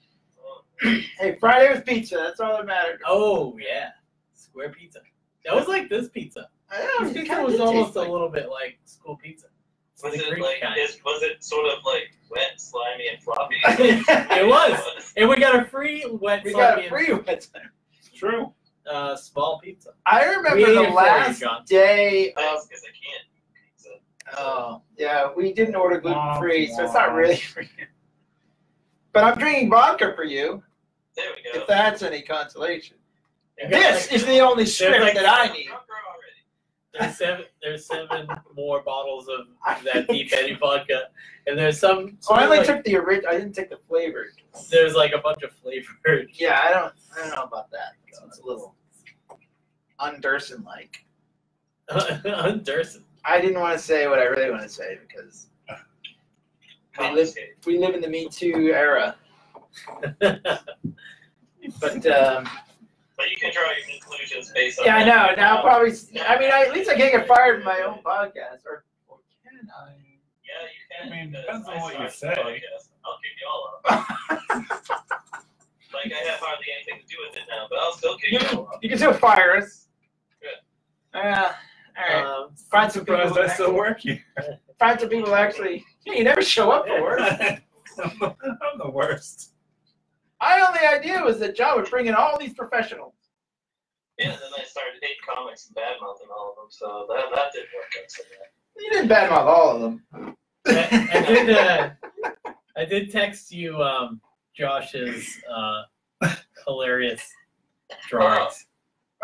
Hey, Friday was pizza. That's all that mattered. Oh yeah, square pizza. That was like this pizza. I know. This it pizza kinda was did almost taste a like- little bit like school pizza. It's Was the it Greek like kind. was it sort of like wet, slimy, and floppy? It was. And we got a free wet We got a slimy free wet time. True. small pizza. I We remember ate the it for you, last John. day of. Thanks, because I can't eat pizza. Oh, yeah, we didn't order gluten free, so it's not really for you. But I'm drinking vodka for you, There we go. if that's any consolation. You got This like- is the only script like- that I need. Drunk already. There's seven more bottles of that deep Eddie vodka, and there's some. Oh, I only like, took the original. I didn't take the flavored. There's like a bunch of flavored. Yeah, I don't know about that. It's a little Underson like. Underson. I didn't want to say what I really want to say because Confiscate. we live in the Me Too era. But But you can draw your conclusions based on yeah, I that. know. Now probably. I mean, at least I can't get fired from my own podcast, or can I? Yeah, you can. I mean, because depends on I what you started the say. podcast. I'll kick you all out. Like, I have hardly anything to do with it now, but I'll still kick You you all out. can still fire us. Good. All right. Find some people. Surprised I still work here. Find some people actually. Yeah, you never show up for work. I'm the worst. My only idea was that John would bring in all these professionals. Yeah, and then I started hating comics and badmouthing all of them, so that didn't work out so bad. You didn't badmouth all of them. I did text you Josh's hilarious drawings.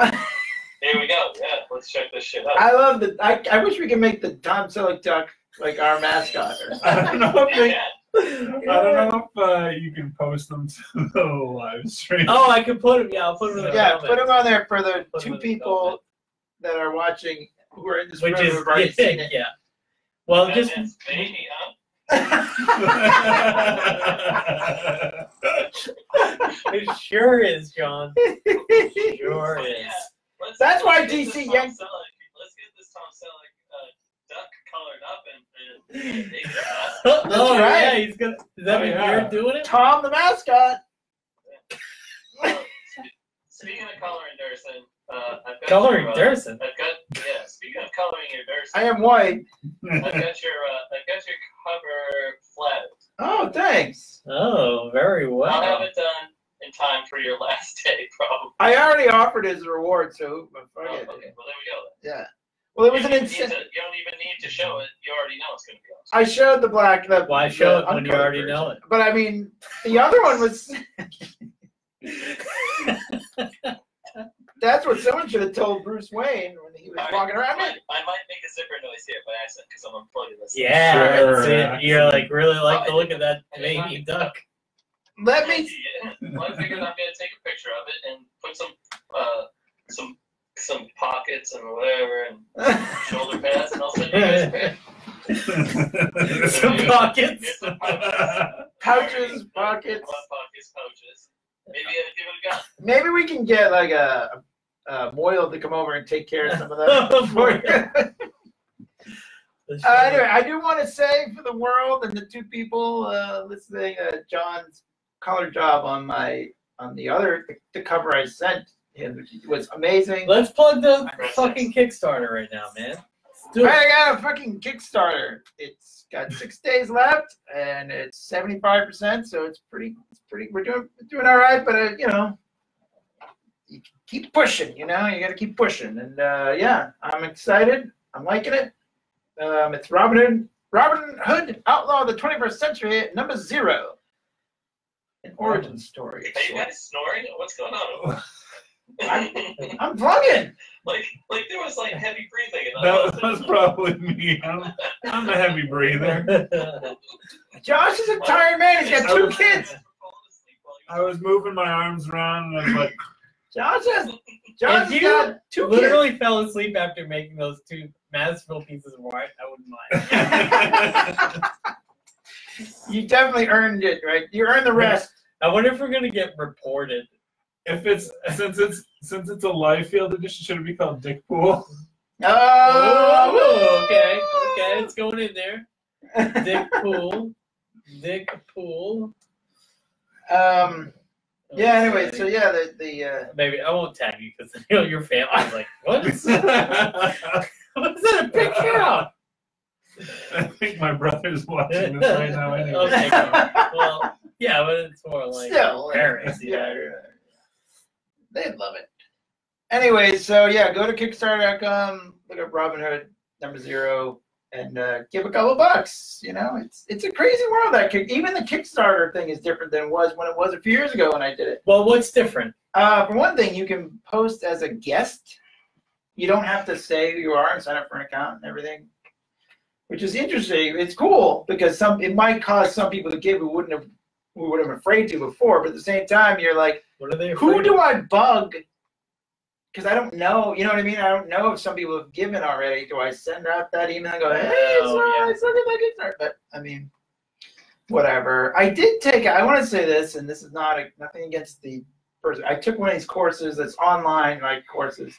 Here we go. Yeah, let's check this shit out. I love the. I wish we could make the Tom Selleck duck like our mascot. Or I don't know if they, Yeah. I don't know if you can post them to the live stream. Oh, I could put him. Yeah, I'll put him in the Yeah, comments. put them on there for the Put 'em two in the people comments. that are watching who are in this Which room is who've already seen it. yeah. Well, Batman's just baby, huh? it sure is, John. Sure is. Yeah. Let's- That's why let's get DC this Tom yanked- Selleck- Let's get this Tom Selleck duck colored up and make it Oh right. yeah, he's gonna. Does that Oh, mean yeah. you're doing it? Tom the mascot. Speaking of coloring Durson, I've got Coloring your, Durson. Speaking of coloring your Durson, I am white. I've got your cover flat. Oh, thanks. Oh, very well. I'll have it done in time for your last day, probably. I already offered as a reward, so fuck Oh, it. okay, well there we go. Yeah. Well, it was You an don't need insane. you don't even need to show it. You already know it's going to be awesome. I showed the black. Why show the it when you uncolored already version. know it? But I mean, the other one was. That's what someone should have told Bruce Wayne when he was All right, walking around. I might make a zipper noise here by accident because I'm unplugging this. Yeah, Sure. that's it. You're like really like the look of that baby duck. Let me Well, I figured I'm gonna take a picture of it and put some pockets and whatever and shoulder pads, and I'll send you guys a pic. Some pockets. Here's some pouches. Pouches, pockets. Pockets, pouches. Maybe give it a go. Maybe we can get like a Moyle to come over and take care of some of that for you. Anyway, I do want to say for the world and the two people listening, John's color job on the cover I sent him, which was amazing. Let's plug the fucking Kickstarter right now, man. Let's do it. I got a fucking Kickstarter. It's got 6 days left, and it's 75%, so it's pretty. We're doing all right, but you keep pushing. You got to keep pushing, and yeah, I'm excited. I'm liking it. It's Robin Hood Outlaw of the 21st Century, number 0. An origin story. Are you guys snoring? What's going on? I'm vlogging. Like there was like heavy breathing. That was probably me. I'm a heavy breather. Josh is a tired man. He's got 2 kids. I was moving my arms around and I was like, Josh If you got 2 literally kids. fell asleep after making those 2 masterful pieces of art, I wouldn't mind. You definitely earned it, right? You earned the rest. I wonder if we're gonna get reported. if it's since it's a live field edition, should it be called Dick Pool? Oh, okay, it's going in there. Dick Pool. Yeah. Anyway, so yeah, the Maybe I won't tag you because your family's like, what is that? What's that a picture of? I think my brother's watching this right now anyway. Okay, well, yeah, but it's more like still parents. yeah, they'd love it. Anyway, so yeah, go to Kickstarter.com, look up Robin Hood number 0, and give a couple bucks. It's a crazy world. Even the Kickstarter thing is different than it was when it was a few years ago when I did it. Well, what's different? For one thing, you can post as a guest. You don't have to say who you are and sign up for an account and everything, which is interesting. It's cool because it might cause some people to give who would have been afraid to before. But at the same time, you're like, What are they? who do I bug? Because I don't know. You know what I mean? I don't know if some people have given already. Do I send out that email and go, hey, it's look at my Kickstarter? But I mean, whatever. I did take. I want to say this, and this is nothing against the person. I took one of these courses that's online, like courses,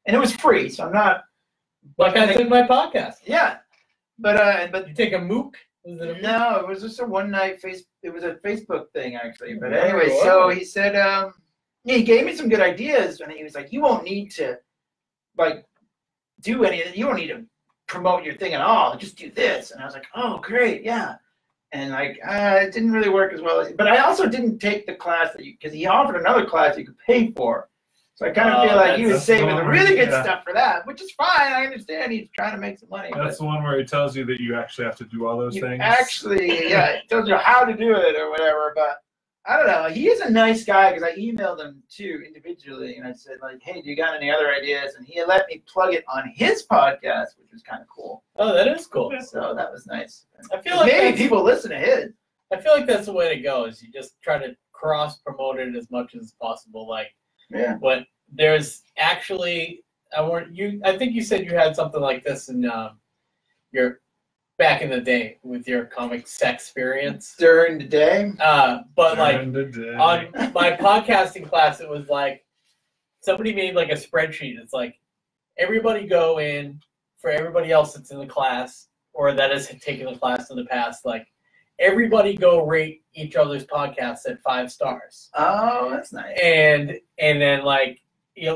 and it was free. So I'm not. Like I took my podcast. Yeah, but You take a MOOC? Was it a MOOC? no, it was just a one night It was a Facebook thing actually. But anyway, so he said, he gave me some good ideas, and he was like, you won't need to do anything. You don't need to promote your thing at all. Just do this. And I was like, oh, great, yeah. And it didn't really work as well. But I also didn't take the class because he offered another class you could pay for. So I kind of feel like he was saving the really good stuff for that, which is fine. I understand he's trying to make some money. That's the one where he tells you that you actually have to do all those things. Actually, yeah, it tells you how to do it or whatever. But I don't know. He is a nice guy because I emailed him too individually, and I said hey, do you got any other ideas? And he let me plug it on his podcast, which was kind of cool. Oh, that is cool. So that was nice. I feel like maybe people listen to his. I feel like that's the way to go. Is you just try to cross promote it as much as possible. Yeah. But there's actually, I think you said you had something like this in your back in the day with your comic sex experience. During the day? But on my podcasting class, it was like somebody made a spreadsheet. It's like everybody go in for everybody else that's in the class or that has taken the class in the past. Everybody go rate each other's podcasts at 5 stars. Oh, that's nice. And then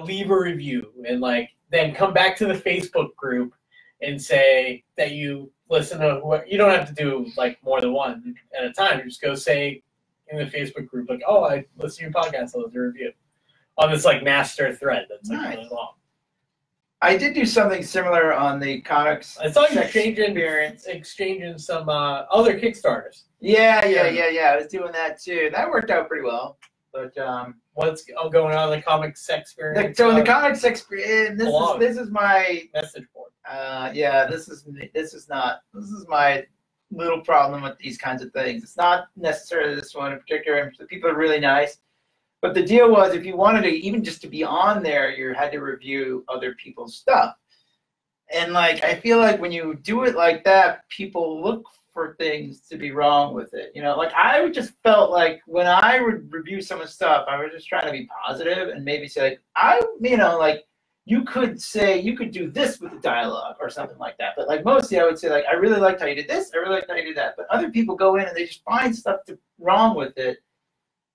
leave a review and then come back to the Facebook group and say that you listen to you don't have to do more than one at a time. You just go say in the Facebook group I listen to your podcast, I'll leave a review on this master thread that's nice. really long. I did do something similar on the comics. I saw you exchanging some other Kickstarters. Yeah. I was doing that too. That worked out pretty well. But what's going on in the comic sex experience? So in the comic sex experience, this is my message board. This is my little problem with these kinds of things. It's not necessarily this one in particular. And the people are really nice. But the deal was, if you wanted to, even just to be on there, you had to review other people's stuff. And like, I feel like when you do it like that, people look for things to be wrong with it. You know, like I just felt like when I would review someone's stuff, I was just trying to be positive and maybe say, like, you could say, you could do this with the dialogue or something like that. But like mostly I would say, like, I really liked how you did this. I really liked how you did that. But other people go in and they just find stuff wrong with it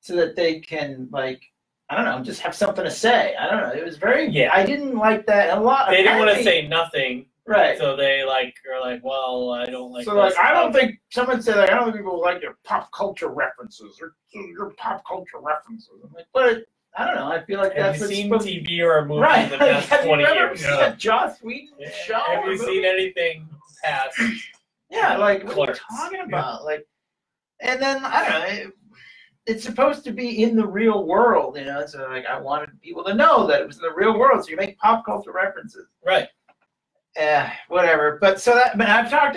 so that they can, like, I don't know, just have something to say. I don't know. It was very, I didn't like that a lot. They didn't want to say nothing. Right. So they are like, well, I don't like. So like, I don't think someone said like, I don't think people like your pop culture references or your pop culture references. I'm like, but I don't know. I feel like have that's you what's seen TV or a movie in the past 20 years? Have you ever seen a Joss Whedon show? Have you seen anything past? Yeah, like what Clerks. are you talking about? Like, and then I don't know. It's supposed to be in the real world, you know. So like, I wanted people to know that it was in the real world. So you make pop culture references, Right? Whatever. But so that, but I've talked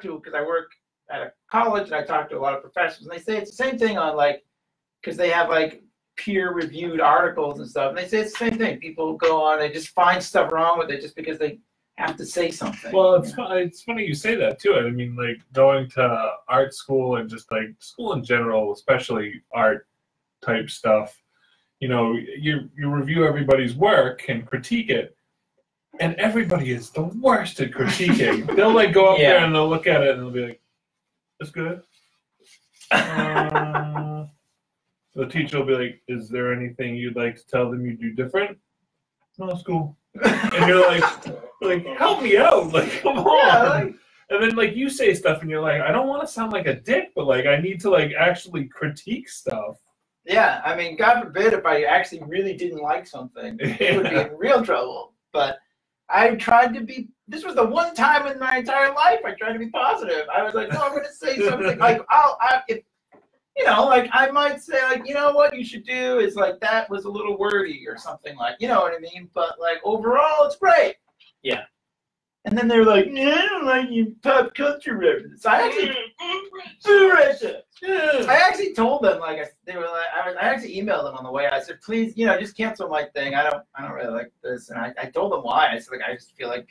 to because I work at a college and I talk to a lot of professors, and they say it's the same thing on like, because they have like peer-reviewed articles and stuff, and they say it's the same thing. People go on, they just find stuff wrong with it just because they have to say something. Well, it's funny you say that too. I mean, like going to art school and just like school in general, especially art type stuff. You know, you review everybody's work and critique it, and everybody is the worst at critiquing. They'll like go up there and they'll look at it and they'll be like, "That's good." The teacher will be like, "Is there anything you'd like to tell them you do different?" "No, it's cool." And you're like, help me out, like, come on. Yeah, like, and then like you say stuff and you're like, I don't want to sound like a dick, but like I need to like actually critique stuff. yeah, I mean, God forbid if I actually really didn't like something, it would be in real trouble. But I tried to be. This was the one time in my entire life I tried to be positive. I was like, no, I'm going to say something like, you know, like I might say like, you know what you should do is like, that was a little wordy or something like, you know what I mean? But like overall, it's great. Yeah. And then they're like, yeah, I don't like you pop culture references. I actually told them, like, they were like, I actually emailed them on the way. I said, please, you know, just cancel my thing. I don't really like this. And I told them why. I said, like, I just feel like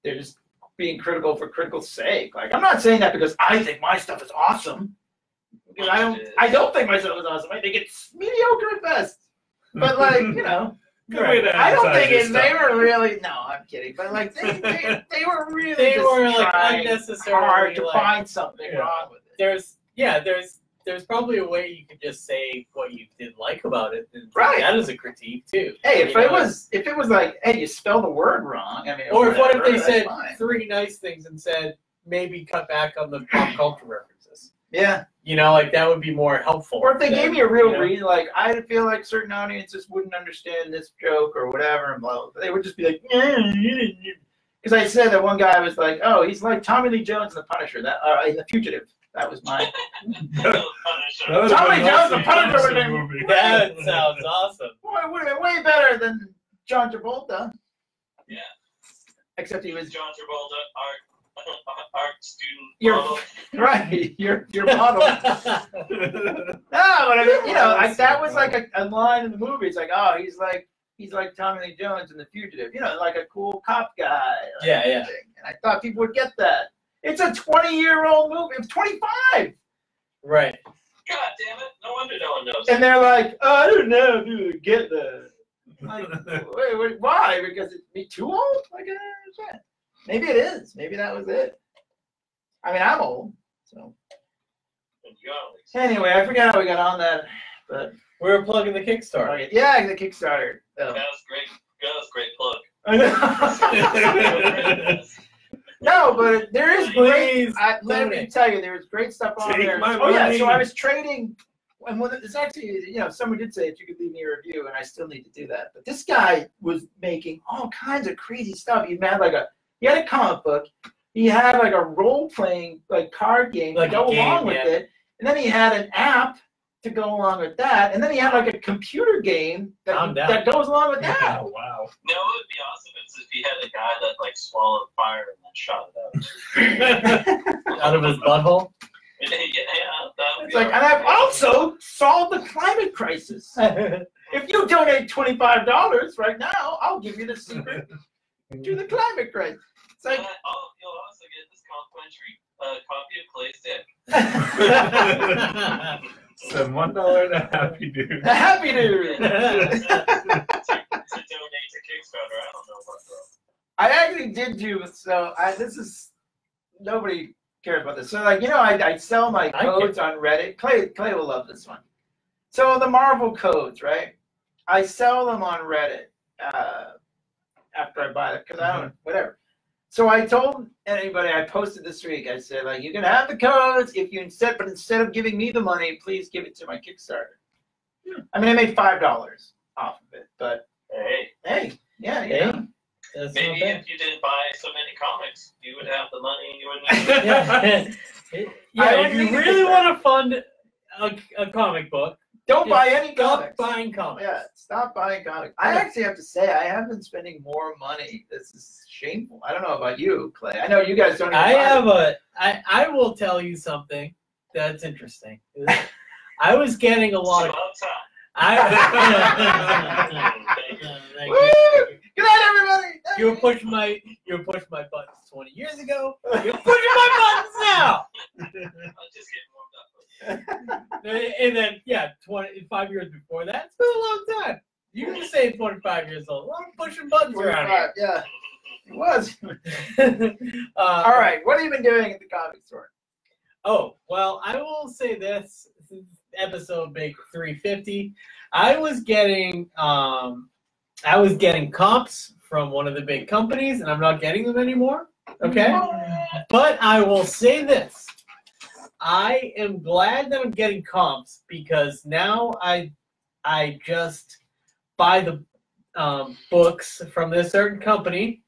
they're just being critical for critical sake. Like, I'm not saying that because I think my stuff is awesome. Because I don't think my stuff is awesome. I think it's mediocre at best. But like, you know, I don't think they were really. No, I'm kidding. But like, they were really. They just were like trying unnecessarily hard to like, find something wrong with it. There's probably a way you could just say what you didn't like about it. And Right. That is a critique too. Hey, if it was like, hey, you spelled the word wrong. I mean, Or what if they that's said fine. 3 nice things and said maybe cut back on the pop culture references? Yeah. You know, like that would be more helpful. Or if they gave me a real you know? reason, like I feel like certain audiences wouldn't understand this joke or whatever, and blah, blah. They would just be like, because I said that one guy was like, oh, he's like Tommy Lee Jones in The Punisher, that in The Fugitive. That was mine. Tommy Jones, The Punisher would have been. That sounds awesome. Boy, it would have been way better than John Travolta. Yeah. Except he was John Travolta, art student. You're model. right. Your model. No, but I mean, you know, like that was like a line in the movie. It's like, oh, he's like Tommy Lee Jones in The Fugitive. You know, like a cool cop guy. Like Yeah. And I thought people would get that. It's a 20-year-old movie. It's 25. Right. God damn it! No wonder no one knows. And they're like, oh, I don't know if you would get that. Like, wait, why? Because it's me too old? Like, maybe it is. Maybe that was it. I mean, I'm old, so. Anyway, I forgot how we got on that, but We were plugging the Kickstarter. okay. Yeah, the Kickstarter. Oh. That was great. That was a great plug. I know. No, but there is great. Let me tell you, there is great stuff on Take there. my Oh yeah, money. so I was trading, and when it's actually, you know, someone did say that you could leave me a review, and I still need to do that. But this guy was making all kinds of crazy stuff. He had he had a comic book. He had like a role-playing like card game Like to go a game, along with yeah. it, and then he had an app to go along with that, and then he had like a computer game that goes along with that. Oh, wow. No, it would be awesome if he had a guy that like swallowed fire and then shot it out. Out of his butthole? Yeah, that would It's be like, and I've also solved the climate crisis. If you donate $25 right now, I'll give you the secret to the climate crisis. It's like, you'll also get this complimentary copy of Clay Stick. Send $1 to Happy Dude. a happy dude. To donate to Kickstarter. I don't know what though. I actually did do so. This is nobody cares about this. So like I sell my codes on Reddit. Clay will love this one. So the Marvel codes, right? I sell them on Reddit after I buy it because I don't whatever. So I told anybody I posted this week. I said like you can have the codes if you instead of giving me the money, please give it to my Kickstarter. I mean I made $5 off of it, but hey, yeah, you know. Maybe if you didn't buy so many comics, you would have the money and you wouldn't. If you really want to fund a comic book, don't buy any comics. Stop buying comics. Yeah, stop buying comics. I actually have to say I have been spending more money. This is shameful. I don't know about you, Clay. I know you guys don't. I will tell you something that's interesting. I was getting a lot of. Good night, everybody. You were pushing my buttons 20 years ago. You're pushing my buttons now. I'll just get warmed up. And then 5 years before that, it's been a long time. You were saying 25 years old. I'm pushing buttons around here. Yeah, it was. All right, what have you been doing at the comic store? Oh well, I will say this. This is episode big 350. I was getting comps from one of the big companies, and I'm not getting them anymore. Okay, but I will say this. I am glad that I'm getting comps because now I just buy the books from this certain company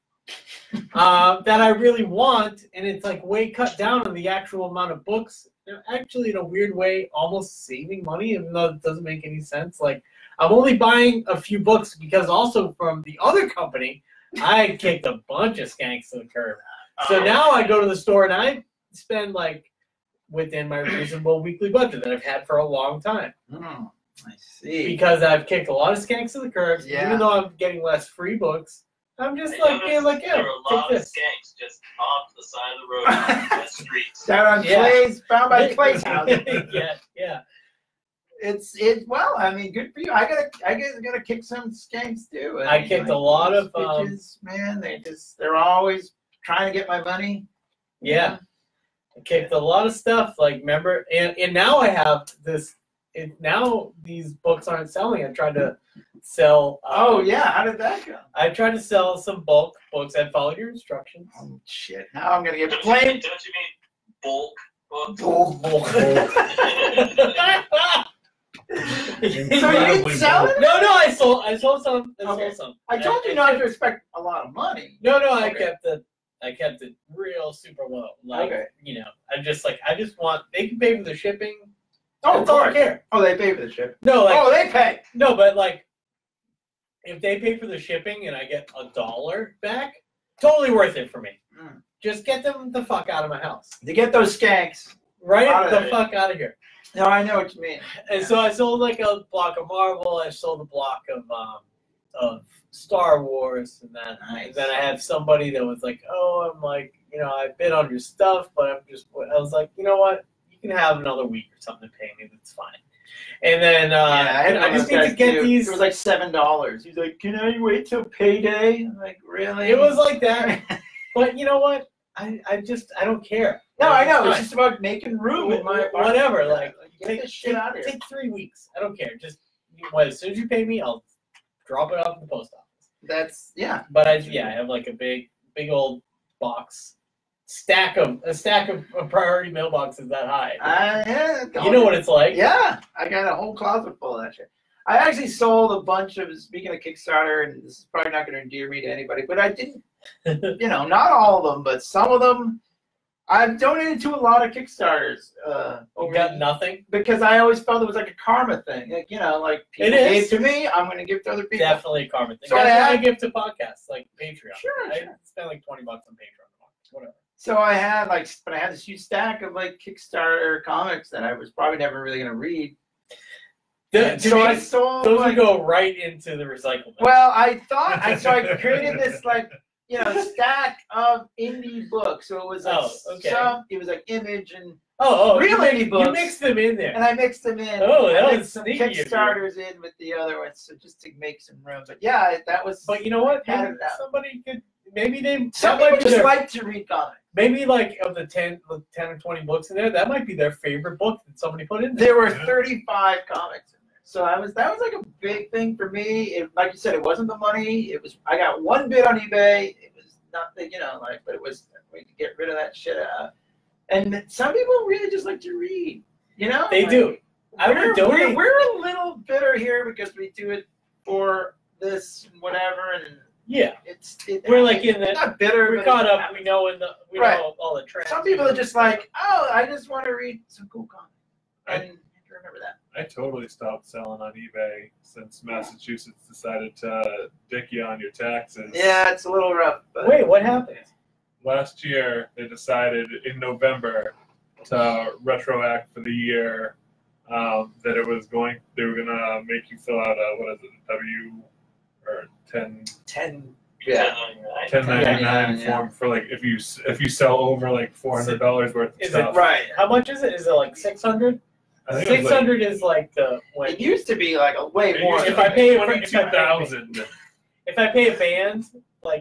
that I really want, and it's like way cut down on the actual amount of books. They're actually, in a weird way, almost saving money, even though it doesn't make any sense. Like, I'm only buying a few books because also from the other company, I kicked a bunch of skanks to the curb. So now I go to the store and I spend like within my reasonable weekly budget that I've had for a long time. Oh, I see. Because I've kicked a lot of skanks to the curb, even though I'm getting less free books. I'm just there are a lot take of this. skanks just off the side of the road on the streets. Down on Clay's, found by Clay's house. Yeah. Well, I mean, good for you. I gotta kick some skanks too. I kicked a lot of bitches, man. They're always trying to get my money. Yeah. I kicked a lot of stuff. Like, remember, and now I have this. Now these books aren't selling. I tried to sell. Oh yeah, how did that go? I tried to sell some bulk books. I followed your instructions. Oh shit! Now I'm gonna get Don't plain. you mean bulk books? Bulk. So you didn't sell it? No, I sold some. Okay. Sold some. I told you not to expect a lot of money. No, Okay. I kept it real super low. Like, Okay. I just want, they can pay for the shipping. Oh, That's all I care. Oh, they pay for the ship. No, like, they pay. No, but like, if they pay for the shipping and I get $1 back, totally worth it for me. Mm. Just get them the fuck out of my house. To get those skanks. Right Out of the there. fuck out of here. No, I know what you mean. And so I sold like a block of Marvel. I sold a block of Star Wars, and then I had somebody that was like, "Oh, I'm like, I've been on your stuff, but I was like, you know what? You can have another week or something to pay me. That's fine." And then I just need to get these. It was like $7. He's like, "Can I wait till payday?" I'm like, really? It was like that. But you know what? I don't care. No, I know. It's just about making room in my apartment. Whatever. Like, get this shit out of here. Take 3 weeks. I don't care. Just as soon as you pay me, I'll drop it off at the post office. That's But I have like a big old box, a stack of priority mailboxes that high. You know what it's like. Yeah, I got a whole closet full of that shit. I actually sold a bunch of. Speaking of Kickstarter, and this is probably not going to endear me to anybody, but I didn't. Not all of them, but some of them. I've donated to a lot of Kickstarters. You got nothing? Because I always felt it was like a karma thing. Like, people gave to me, I'm going to give to other people. Definitely a karma thing. So That's why I give to podcasts, like Patreon. Sure. I spend like $20 on Patreon a month. Whatever. So I had but I had this huge stack of Kickstarter comics that I was probably never really gonna read. So I sold. Those would go right into the recycle bin. Well, I thought so. I created this stack of indie books. So it was it was Image and real indie books. You mixed them in there. And I mixed them in. Oh, that I was some sneaky. Kickstarters in with the other ones, so just to make some room. But yeah, that was. But you know what? Maybe Somebody could. Maybe they. Some people just like to read comics. Maybe of the 10 or 20 books in there, that might be their favorite book that somebody put in there. There were 35 comics in there, so that was a big thing for me. Like you said, it wasn't the money. It was I got one bid on eBay. It was nothing, but it was we could get rid of that shit out. And some people really just like to read, They do. We're a little bitter here because we do it for this and whatever, and yeah, we're in the not bitter. We're caught up. We know know all the trends. Some people are just I just want to read some cool comics, and remember that. I totally stopped selling on eBay since Massachusetts decided to dick you on your taxes. Yeah, it's a little rough. But wait, what happened? Last year, they decided in November to retroact for the year that they were gonna make you fill out a W or 1099 form for if you sell over $400 worth of stuff. Right? How much is it? Is it 600? 600 is it used to be way more. If I pay 22,000. If I pay a band,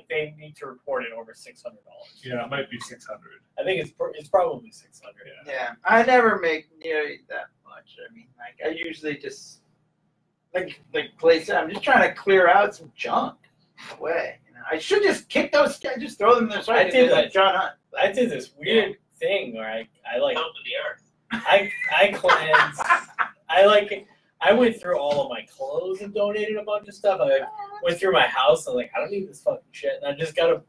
they need to report it over $600. Yeah, it might be 600. I think it's probably 600. Yeah, I never make nearly that much. I mean, I usually just place. I'm just trying to clear out some junk away. I should just kick those. Just throw them in the side. I did like John Hunt. I did this weird thing where I Help with the earth. I cleansed. I went through all of my clothes and donated a bunch of stuff. I went through my house and I don't need this fucking shit, and I just got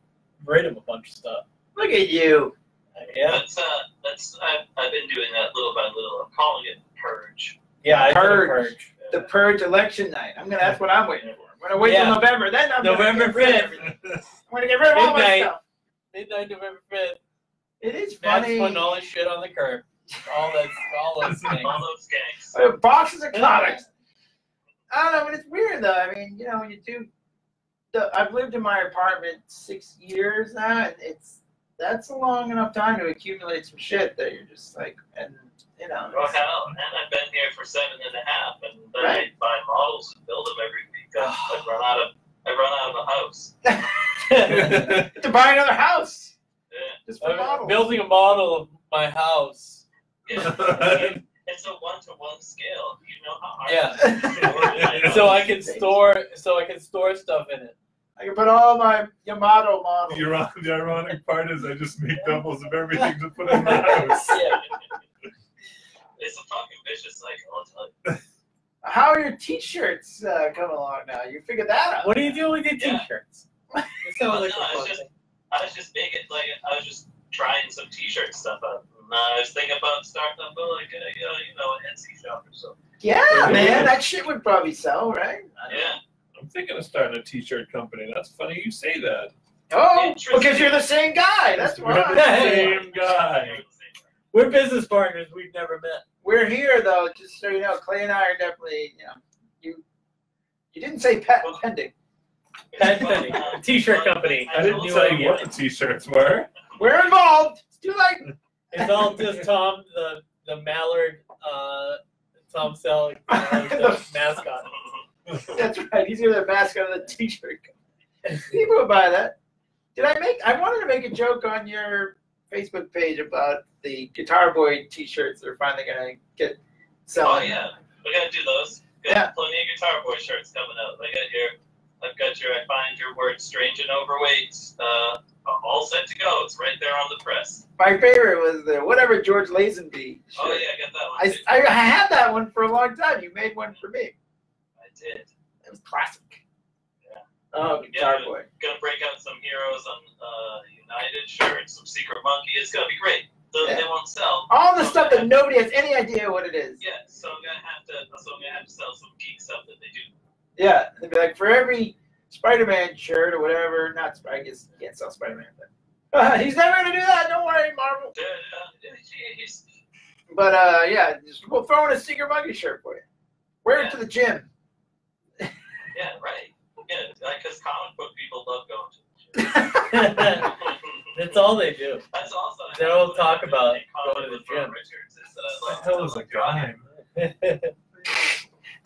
rid of a bunch of stuff. Look at you. Yeah. I've been doing that little by little. I'm calling it purge. Yeah, purge. The purge election night. That's what I'm waiting for. I'm gonna wait till November. Then I'm November 5th. I'm gonna get rid of all my stuff. Midnight, November 5th. It is funny. Putting all this shit on the curb. All those things. All those gangs. Boxes of comics. I don't know, but it's weird though. I mean, when you do. I've lived in my apartment 6 years now, and that's a long enough time to accumulate some shit that you're just Well, hell, and I've been here for 7.5, and then I buy models and build them every week. I run out of a house. To buy another house. Yeah. Just for models. Building a model of my house. Yeah. It's a 1-to-1 scale. You know how hard. Yeah. So I can store stuff in it. I can put all my Yamato models. The ironic part is I just make doubles of everything to put in my house. Yeah. It's a fucking vicious cycle, I'll tell you. How are your T-shirts coming along now? You figured that out. What are you doing with your T-shirts? I was just making I was just trying some T-shirt stuff out. And I was thinking about starting up an Etsy shop or something. Yeah, man, that shit would probably sell, right? Yeah. I'm thinking of starting a T-shirt company. That's funny you say that. Oh, because you're the same guy. That's why. We're the same guy. We're business partners. We've never met. We're here, though, just so you know. Clay and I are definitely, you didn't say patent pending. Patent pending. A T-shirt company. I didn't tell you what the T-shirts were. We're involved. It's too late. It's all just Tom, the Mallard, Tom Selleck, the mascot. That's right. He's the mascot of the T-shirt company. People would buy that. I wanted to make a joke on your Facebook page about the Guitar Boy T-shirts that are finally gonna get selling. Oh yeah, we gotta do those. Got plenty of Guitar Boy shirts coming out. I find your word strange and overweight. All set to go. It's right there on the press. My favorite was the whatever George Lazenby shirt. Oh yeah, I got that one. I had that one for a long time. You made one for me. I did. It was classic. Yeah. Oh, Guitar Boy. Gonna break out some Heroes on United shirts, some Secret Monkey. It's gonna be great. They won't sell. All the stuff that nobody has any idea what it is. Yeah, so I'm gonna have to sell some geek stuff that they do. Yeah, they'd be like, for every Spider-Man shirt or whatever, I guess you can't sell Spider-Man, but He's never gonna do that. Don't worry, Marvel. Jeez. But yeah, we'll throw in a secret monkey shirt for you. Wear it to the gym. Yeah, right. Yeah, because comic book people love going to the gym. That's all they do. That's also. They don't talk about going to the gym. Richards is, What the hell is a guy?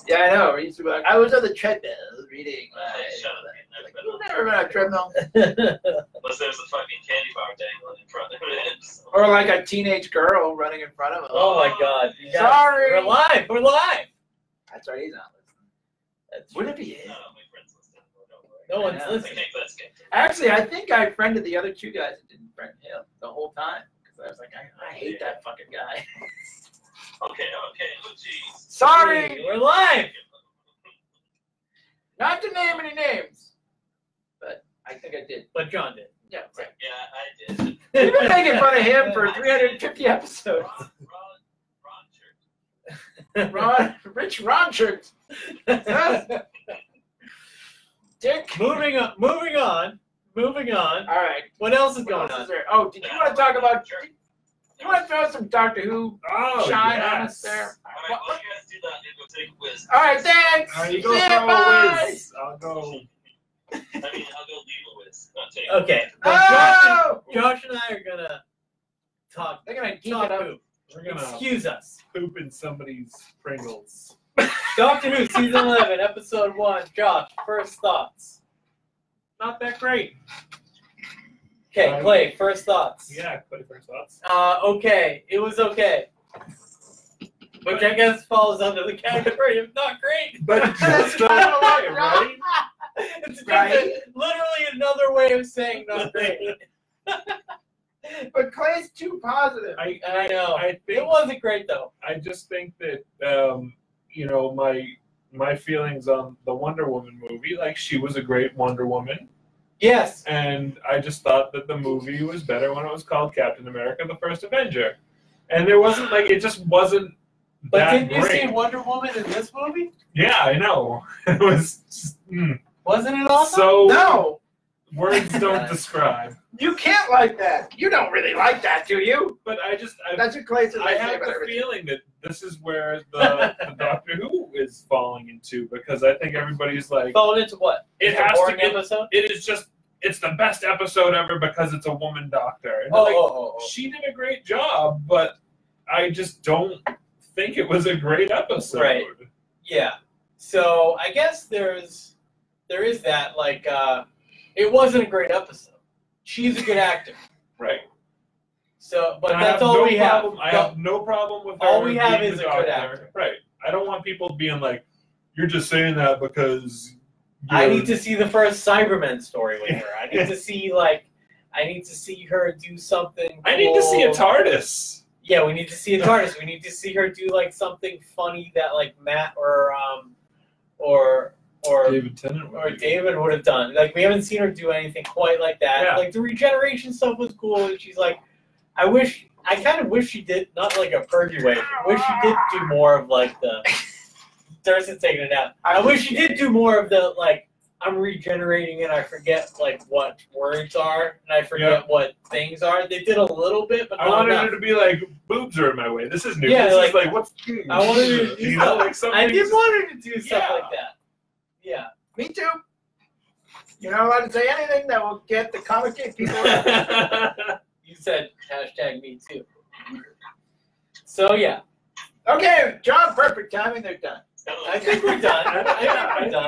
Yeah, I know. He used to be like, I was on the treadmill reading. Shut up. Like, you've never been on a treadmill. Unless there's a fucking candy bar dangling in front of it. Or like a teenage girl running in front of him. Oh my God! You guys, Sorry. we're live. We're live. That's right. He's not listening. That's What if he is? No, my friend's listening. Don't worry. No one's I know. I listening. think that's good. Actually, I think I friended the other two guys that didn't friend him the whole time. Because I was like, I hate that fucking guy. Okay. Oh, jeez. Sorry. We're live. Not to name any names. But I think I did. But John did. Yeah, right. Yeah, I did. We've been making fun of him for 350 episodes. Ron Rich Ronchard. Dick. Moving on. All right. What else is What going else on? is there? Oh, did you want to talk about? You want to throw some Doctor Who Oh, shine yes. on us there? All right, while you guys do that, I'm going to take a whiz. All right, thanks. All right, you go See ya, throw a bye. whiz. I'll go. I mean, I'll go leave a whiz. Not take Okay. Oh! Josh and I are gonna talk. They're gonna keep Talk it up. Who. We're gonna Excuse us. poop in somebody's Pringles. Doctor Who season 11, episode 1. Josh, first thoughts. Not that great. Okay, Clay, first thoughts. Yeah, Clay, first thoughts. Okay, it was okay. Which I guess falls under the category of not great. But just the way, right? It's just Right. literally another way of saying not great. But Clay's too positive. I know. I It think wasn't great though. I just think that you know, my feelings on the Wonder Woman movie, like she was a great Wonder Woman, Yes. and I just thought that the movie was better when it was called Captain America: The First Avenger, and there wasn't like it just wasn't But that didn't you great. see Wonder Woman in this movie? Yeah, I know. It was just, Wasn't it awesome? so No, words don't describe. you can't like that. You don't really like that, do you? But That's what Clay says. I say have about the everything. feeling that this is where the Doctor Who is falling into, because I think everybody's like, Falling into what? it It's a has to boring be. episode? It's the best episode ever because it's a woman doctor. And Oh, like, oh. she did a great job, but I just don't think it was a great episode. Right. Yeah. So I guess there is that, like, it wasn't a great episode. She's a good actor. Right. So, but And that's all we have. I have no problem with her All we have being is the a good doctor. actor. Right. I don't want people being like, you're just saying that because I you're- need to see the first Cybermen story with her. I need to see her do something. I need to see a cool. TARDIS. Yeah, we need to see a TARDIS. We need to see her do like something funny that like Matt or David Tennant. or David would have done. Like we haven't seen her do anything quite like that. Yeah. Like the regeneration stuff was cool, and she's like, I kind of wish she did, not like a Fergie way. I wish she did do more of like the. Thurston's taking it out. I wish she did do more of the like. I'm regenerating and I forget like what words are and I forget what things are. They did a little bit, but I not wanted enough. her to be like, boobs are in my way. This is new. Yeah, this like- is like what's I wanted her to do you know, stuff. like something. I did want her to do stuff Yeah. like that. Yeah. Me too. You're not allowed to say anything that will get the comic gate people. You said hashtag me too. So yeah, Okay, John, perfect timing. They're done. I think we're done. I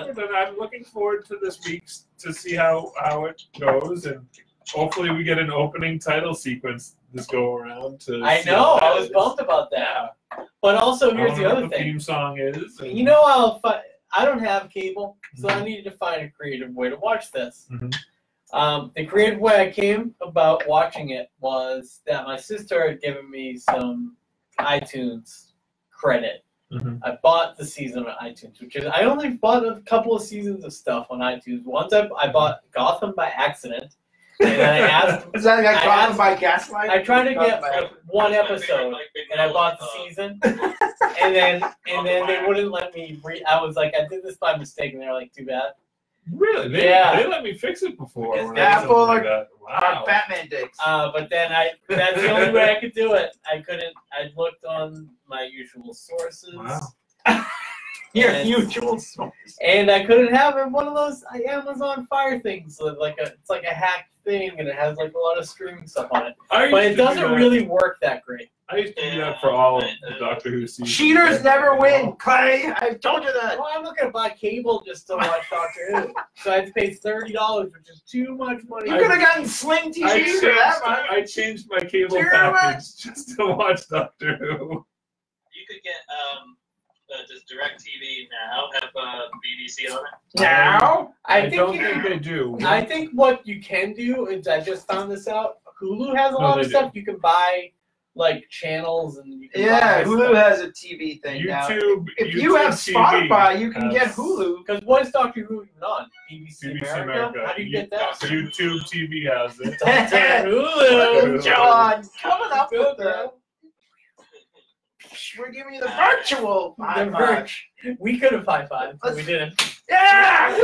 think we're done. I'm looking forward to this week to see how it goes, and hopefully we get an opening title sequence this go around. I see know. what I that was is. bummed about that. But also, I here's wonder the what other the thing. theme song is. and- You know, I don't have cable, so I needed to find a creative way to watch this. Mhm. The creative way I came about watching it was that my sister had given me some iTunes credit. Mhm. I bought the season on iTunes, which is I only bought a couple of seasons of stuff on iTunes. Once I bought Gotham by accident, and I asked. Is that like I Gotham asked- by Gaslight? I tried to get Gotham by- one episode, and I bought the season, and then they wouldn't let me read. I was like, I did this by mistake, and they're like, too bad. Really? They let me fix it before. Because when I did something Apple like that. Wow. Batman dicks. But then that's the only way I could do it. I couldn't. I looked on my usual sources. Wow. Your And- usual source. And I couldn't have it one of those Amazon Fire things. So it's like a hacked thing, and it has like a lot of streaming stuff on it. But it doesn't really work that great. I used to do that for all of the Doctor Who seasons. Cheaters never win, Clay. I've told you that. Well, I'm not gonna buy cable just to watch Doctor Who. So I had to pay $30, which is too much money. You could have gotten Sling TV for that much. I changed my cable Too package much. just to watch Doctor Who. You could get does DirecTV now have BBC on it? Now? I don't think they do. I think what you can do is I just found this out. Hulu has a lot of they stuff. You can buy like channels and you can Yeah, buy Hulu stuff. has a TV thing now. YouTube. If you have TV Spotify, you can get has Hulu. Because what is Doctor Who even on? BBC, BBC America? How do you get that? YouTube TV has it. Hulu. John, coming up Good, with the. bro. We're giving you the virtual. The high five. merch. We could have high-fived, but we didn't. Yeah!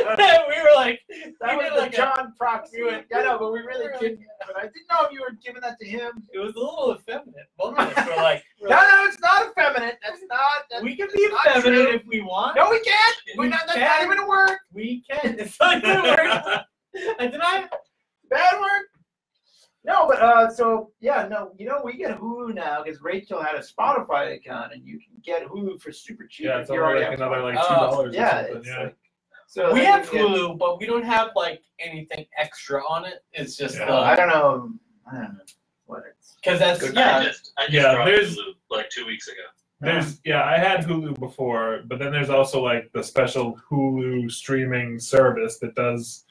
We were like, That we was did the like John proxy. we went- I know, but we really didn't. But I didn't know if you were giving that to him. it was a little effeminate. Both of us were like, No, it's not effeminate. That's not. we can that's be not effeminate true. if we want. No, we can't. We That's can. not even a word. We can. It's not even a word. Did I? Bad word. No, but so yeah, no, we get Hulu now because Rachel had a Spotify account, and you can get Hulu for super cheap. Yeah, if it's you only already like have another like Oh, $2 Yeah, or something. it's Yeah. like so. We then have you get- Hulu, but we don't have like anything extra on it. It's just Yeah. I don't know what it's. because that's Good. I yeah. just Yeah, dropped there's- Hulu like 2 weeks ago. I had Hulu before, but then there's also like the special Hulu streaming service that does.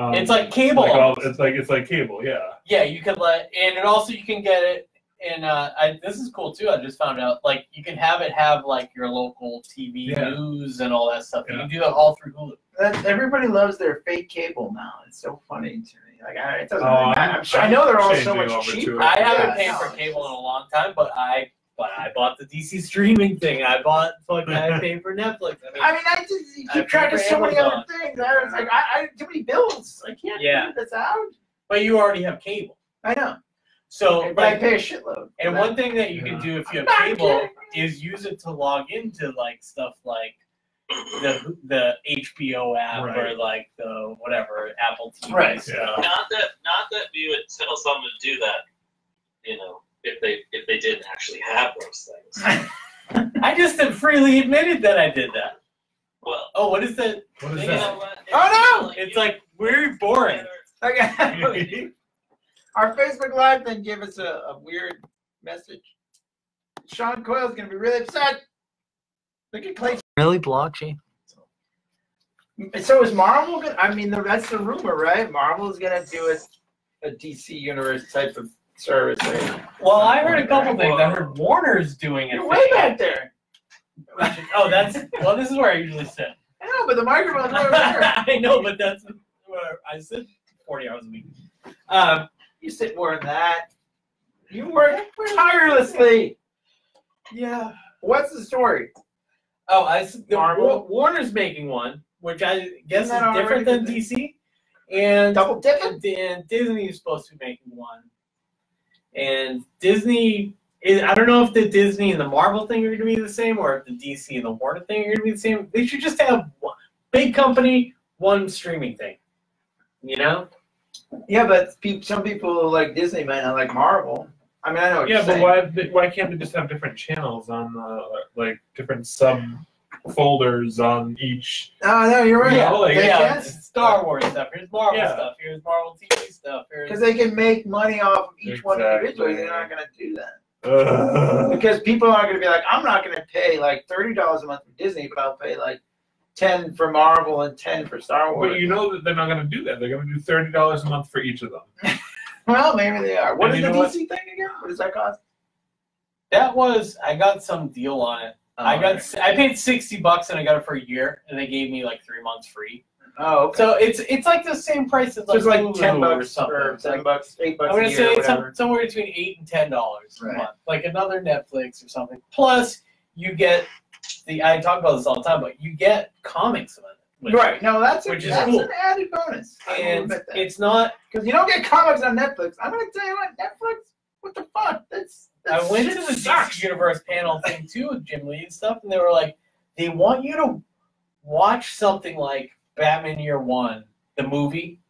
It's like cable. it's like cable, yeah. Yeah, you can and also you can get it. And this is cool too. I just found out like you can have like your local TV Yeah. news and all that stuff. You Yeah. can do that all through Hulu. Everybody loves their fake cable now. It's so funny to me. Like it doesn't. Oh, really matter. I'm sure, I know they're all so changing much over to cheaper. it. I haven't Yeah, paid no, for it's cable just- in a long time, but I bought the DC streaming thing. I paid for Netflix. I mean, I just you I keep track of pay for so many other Amazon. things. I was like, I have too many bills. I can't Yeah. figure this out. But you already have cable. I know, So but I like, pay a shitload. and one thing that you can Yeah. do if you have I'm cable not is use it to log into like stuff like the HBO app or Right. like the whatever Apple TV Right. stuff. Yeah. Not that we would tell someone to do that, if they didn't actually have those things. I just have freely admitted that I did that. Well, Oh, what is that? What is You you that? know what? Oh, It's like we're boring. Okay. Our Facebook Live then gave us a weird message. Sean Coyle's gonna be really upset. Look at Clay. Really, blockchain? So is Marvel gonna? I mean, that's the rumor, right? Marvel's gonna do a DC Universe type of service. Right? Well, I heard a couple things. I heard Warner's doing it. You're way back there. Oh, this is where I usually sit. I know, but the microphone's over there. I know, but that's where I sit 40 hours a week. You sit more than that. You work tirelessly. Yeah. What's the story? Oh, Marvel? Warner's making one, which I guess is Isn't that different already than DC. And Double dipping? and Disney is supposed to be making one. And Disney I don't know if the Disney and the Marvel thing are going to be the same, or if the DC and the Warner thing are going to be the same. They should just have one big company, one streaming thing. You know? Yeah, but some people like Disney might not like Marvel. I mean, I know what Yeah, you're but saying. why can't they just have different channels on like different subfolders on each? Oh, no, you're right. Yeah, like- They yeah, can. it's Star Wars stuff. Here's Marvel Yeah. stuff. Here's Marvel TV stuff. Here's Because they can make money off of each one Exactly. individually. They're not going to do that. Ugh. Because people aren't going to be like, I'm not going to pay like $30 a month for Disney, but I'll pay like $10 for Marvel and $10 for Star Wars. But you know that they're not going to do that. They're going to do $30 a month for each of them. Well, maybe they are. What And is you the know DC thing again? What does that cost? I got some deal on it. I paid $60 and I got it for a year, and they gave me like 3 months free. Oh, okay. So it's like the same price as So it's like Hulu $10 or something. or It's like, $10, $8 I'm a gonna year say or it's whatever. somewhere between $8 and $10 a Right. month, like another Netflix or something. Plus, you get I talk about this all the time, but you get comics on it. Right. No, that's Which is that's cool. an added bonus. I will And admit that. it's not. Because you don't get comics on Netflix. I'm gonna tell you what, Netflix. What the fuck? I went to shit the sucks. DC Universe panel thing too with Jim Lee and stuff, and they were like, they want you to watch something like Batman Year One, the movie,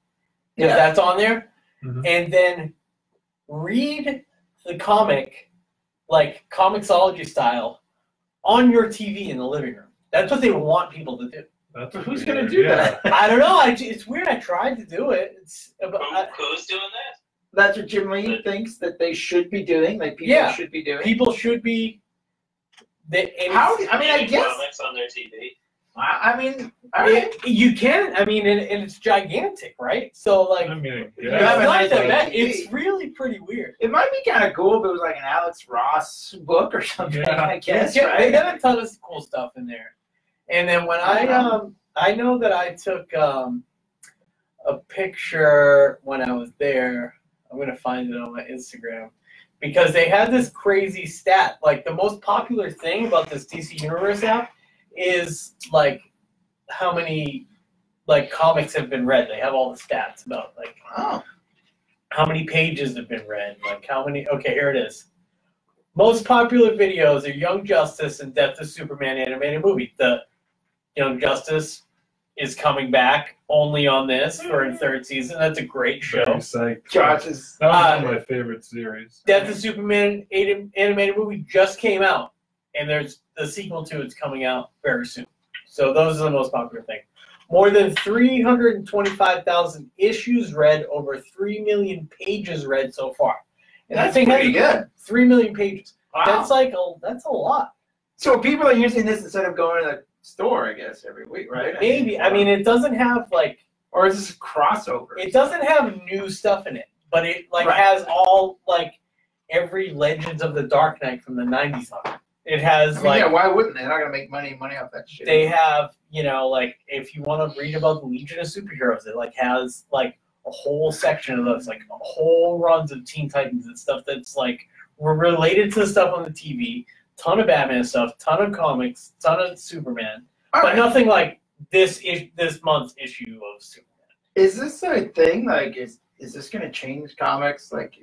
because that's on there, and then read the comic, like comicsology style, on your TV in the living room. That's what they want people to do. That's Who's weird. gonna do that? I don't know. It's weird. I tried to do it. Who's doing that? That's what Jim Lee thinks that they should be doing. Like people should be doing. People should be. How? I mean, I guess. Comics on their TV. I mean, all right. You can. I mean, and it's gigantic, right? So like, I mean, Yeah, but it's, I not think it's really pretty weird. It might be kind of cool if it was like an Alex Ross book or something. Yeah. I guess. They Right? got a ton of cool stuff in there. And then when I know that I took a picture when I was there. I'm gonna find it on my Instagram because they had this crazy stat. Like the most popular thing about this DC Universe app is like how many like comics have been read. They have all the stats about like how many pages have been read, like how many. Okay, here it is. Most popular videos are Young Justice and Death of Superman animated movie. The Young Justice is coming back only on this for a third season. That's a great show. Very psyched. Josh is. That was one of my favorite series. Death of Superman animated movie just came out, and there's the sequel to it's coming out very soon. So those are the most popular thing. More than 325,000 issues read, over 3 million pages read so far. And That's I think pretty good. 3 million pages. Wow. That's a lot. So people are using this instead of going to the store, I guess, every week, right? Maybe. I mean, it doesn't have like. Or is this a crossover? It doesn't have new stuff in it, but it like Right. has all like every Legends of the Dark Knight from the 90s on it. It has I mean, like yeah, why wouldn't they? They're not gonna make money off that shit. they have, you know, like if you want to read about the Legion of Superheroes, it like has like a whole section of those, like whole runs of Teen Titans and stuff that's like were related to the stuff on the TV. Ton of Batman stuff, ton of comics, ton of Superman, All but right. nothing like this month's issue of Superman. Is this a thing? Like, is this gonna change comics? Like,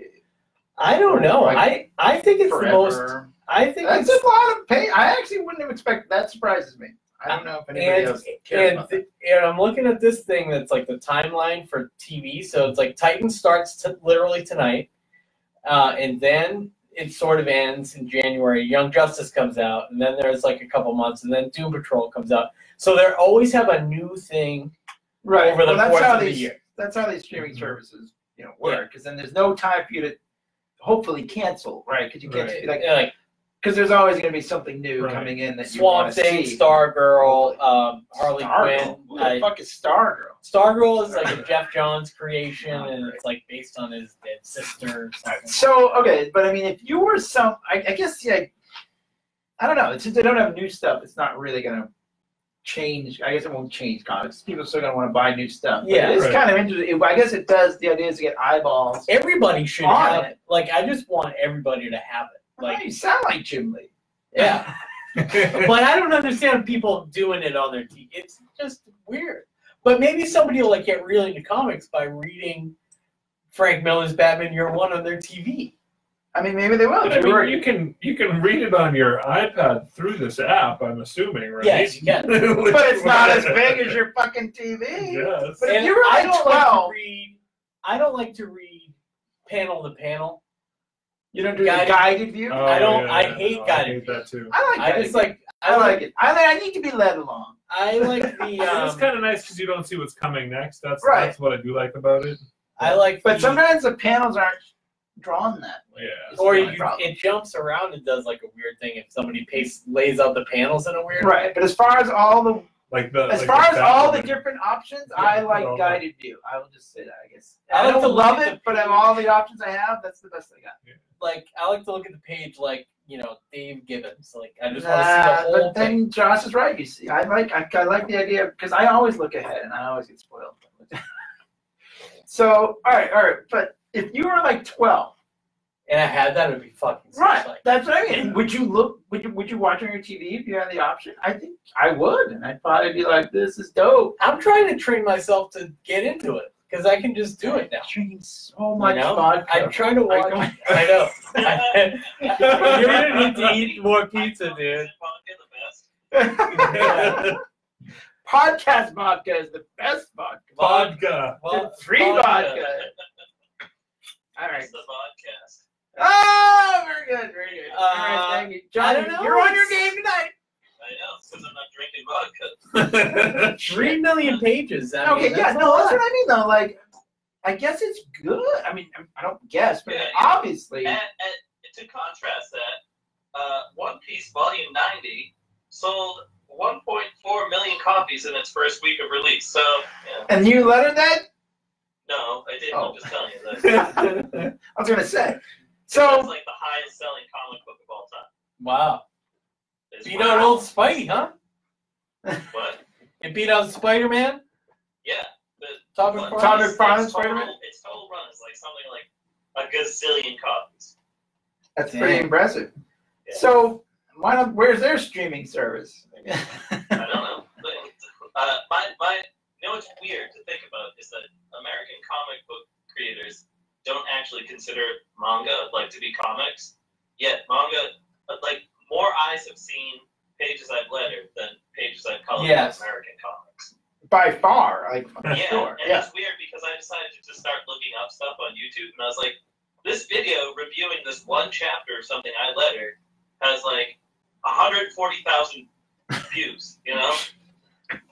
I don't know. Like, I think it's forever? the most. I think That's it's a lot of pay. I actually wouldn't have expected. That surprises me. I don't know if anybody else cares about that. and I'm looking at this thing that's like the timeline for TV. So it's like Titan starts literally tonight, and then it sort of ends in January. Young Justice comes out, and then there's like a couple months, and then Doom Patrol comes out. So they always have a new thing Right. over the Well, course that's how of the these. year. That's how these streaming services, work. Because then there's no time for you to hopefully cancel, right? Because you can't Right. be like. Yeah, like Because there's always going to be something new Right. coming in that you Swamp want to Thing, see. Stargirl, Harley Stargirl? Quinn. Who the fuck is Stargirl? Stargirl is like a Jeff Johns creation, and it's like based on his dead sister. Or something. So, okay, but I mean, if you were I guess, I don't know. Since they don't have new stuff, it's not really going to change. I guess it won't change comics. People are still going to want to buy new stuff. But Yeah. it's Right. kind of interesting. I guess it does. The idea is to get eyeballs. Everybody should On have it. it. Like, I just want everybody to have it. Like, Like, you sound like Jim Lee. yeah. But I don't understand people doing it on their TV. It's just weird. But maybe somebody will like get really into comics by reading Frank Miller's Batman Year One on their TV. I mean, maybe they will. I mean, you can read it on your iPad through this app. I'm assuming, right? Yes, you can. But it's not as big as your fucking TV. Yes. But if And you were I like don't 12, I don't like to read panel to panel. you don't do the Guided- guided view. Oh, I don't- yeah, I yeah, hate no, guided I hate that too. I like I guided just view. like I like it. I need to be led along. I like the It's kind of nice because you don't see what's coming next. That's what I do like about it. I like But the, sometimes the panels aren't drawn that way. Yeah. That's or the only you, problem. it jumps around and does like a weird thing if somebody lays out the panels in a weird way. Right, but as far as all the Batman. different options, Yeah, I like well, guided view. I will just say that. I guess I I like to don't look love at it, the but of all the options I have, that's the best I got. Like I like to look at the page like Dave Gibbons. Like I just want to see the whole But thing. then Josh is right. You see, I like the idea because I always look ahead and I always get spoiled. So all right. But if you were like 12 and I had that, it'd be fucking Right. like, That's what I mean. Would you watch on your TV if you had the option? I think I would, and I'd probably be like, "This is dope." I'm trying to train myself to get into it because I can just do it now. Drinking so much You know? vodka. I'm trying to watch. I know. You're gonna need to eat more pizza, dude. Podcast vodka is the best vodka. Vodka. It's free vodka. All right. It's the podcast. Oh, very good, very good. All right, thank you, I Johnny. don't know. You're on your game tonight. I know, because I'm not drinking vodka. 3 million pages. I mean, Okay, yeah, that's a no, lot. that's what I mean though. Like, I guess it's good. I mean, I don't guess, but Yeah. obviously. And to contrast that, One Piece Volume 90 sold 1.4 million copies in its first week of release. So, yeah. And you lettered that? No, I didn't. Oh. I'm just telling you that. I was gonna say. It's So like the highest selling comic book of all time. Wow. It's Beat out old Spidey, huh? What? It beat out Spider-Man? Yeah. Todd What? McFarlane? Todd Its McFarlane total- Spider-Man? Its total run is like something like a gazillion copies. that's pretty Damn. impressive. Yeah. So why not? Where's their streaming service? I don't know. But, you know what's weird to think about is that American comic book creators don't actually consider manga like to be comics. Yet manga, like more eyes have seen pages I've lettered than pages I've colored Yes. in American comics. By far, like Yeah, sure. and Yeah. it's weird because I decided to just start looking up stuff on YouTube, and I was like, this video reviewing this one chapter of something I lettered has like 140,000 views. You know,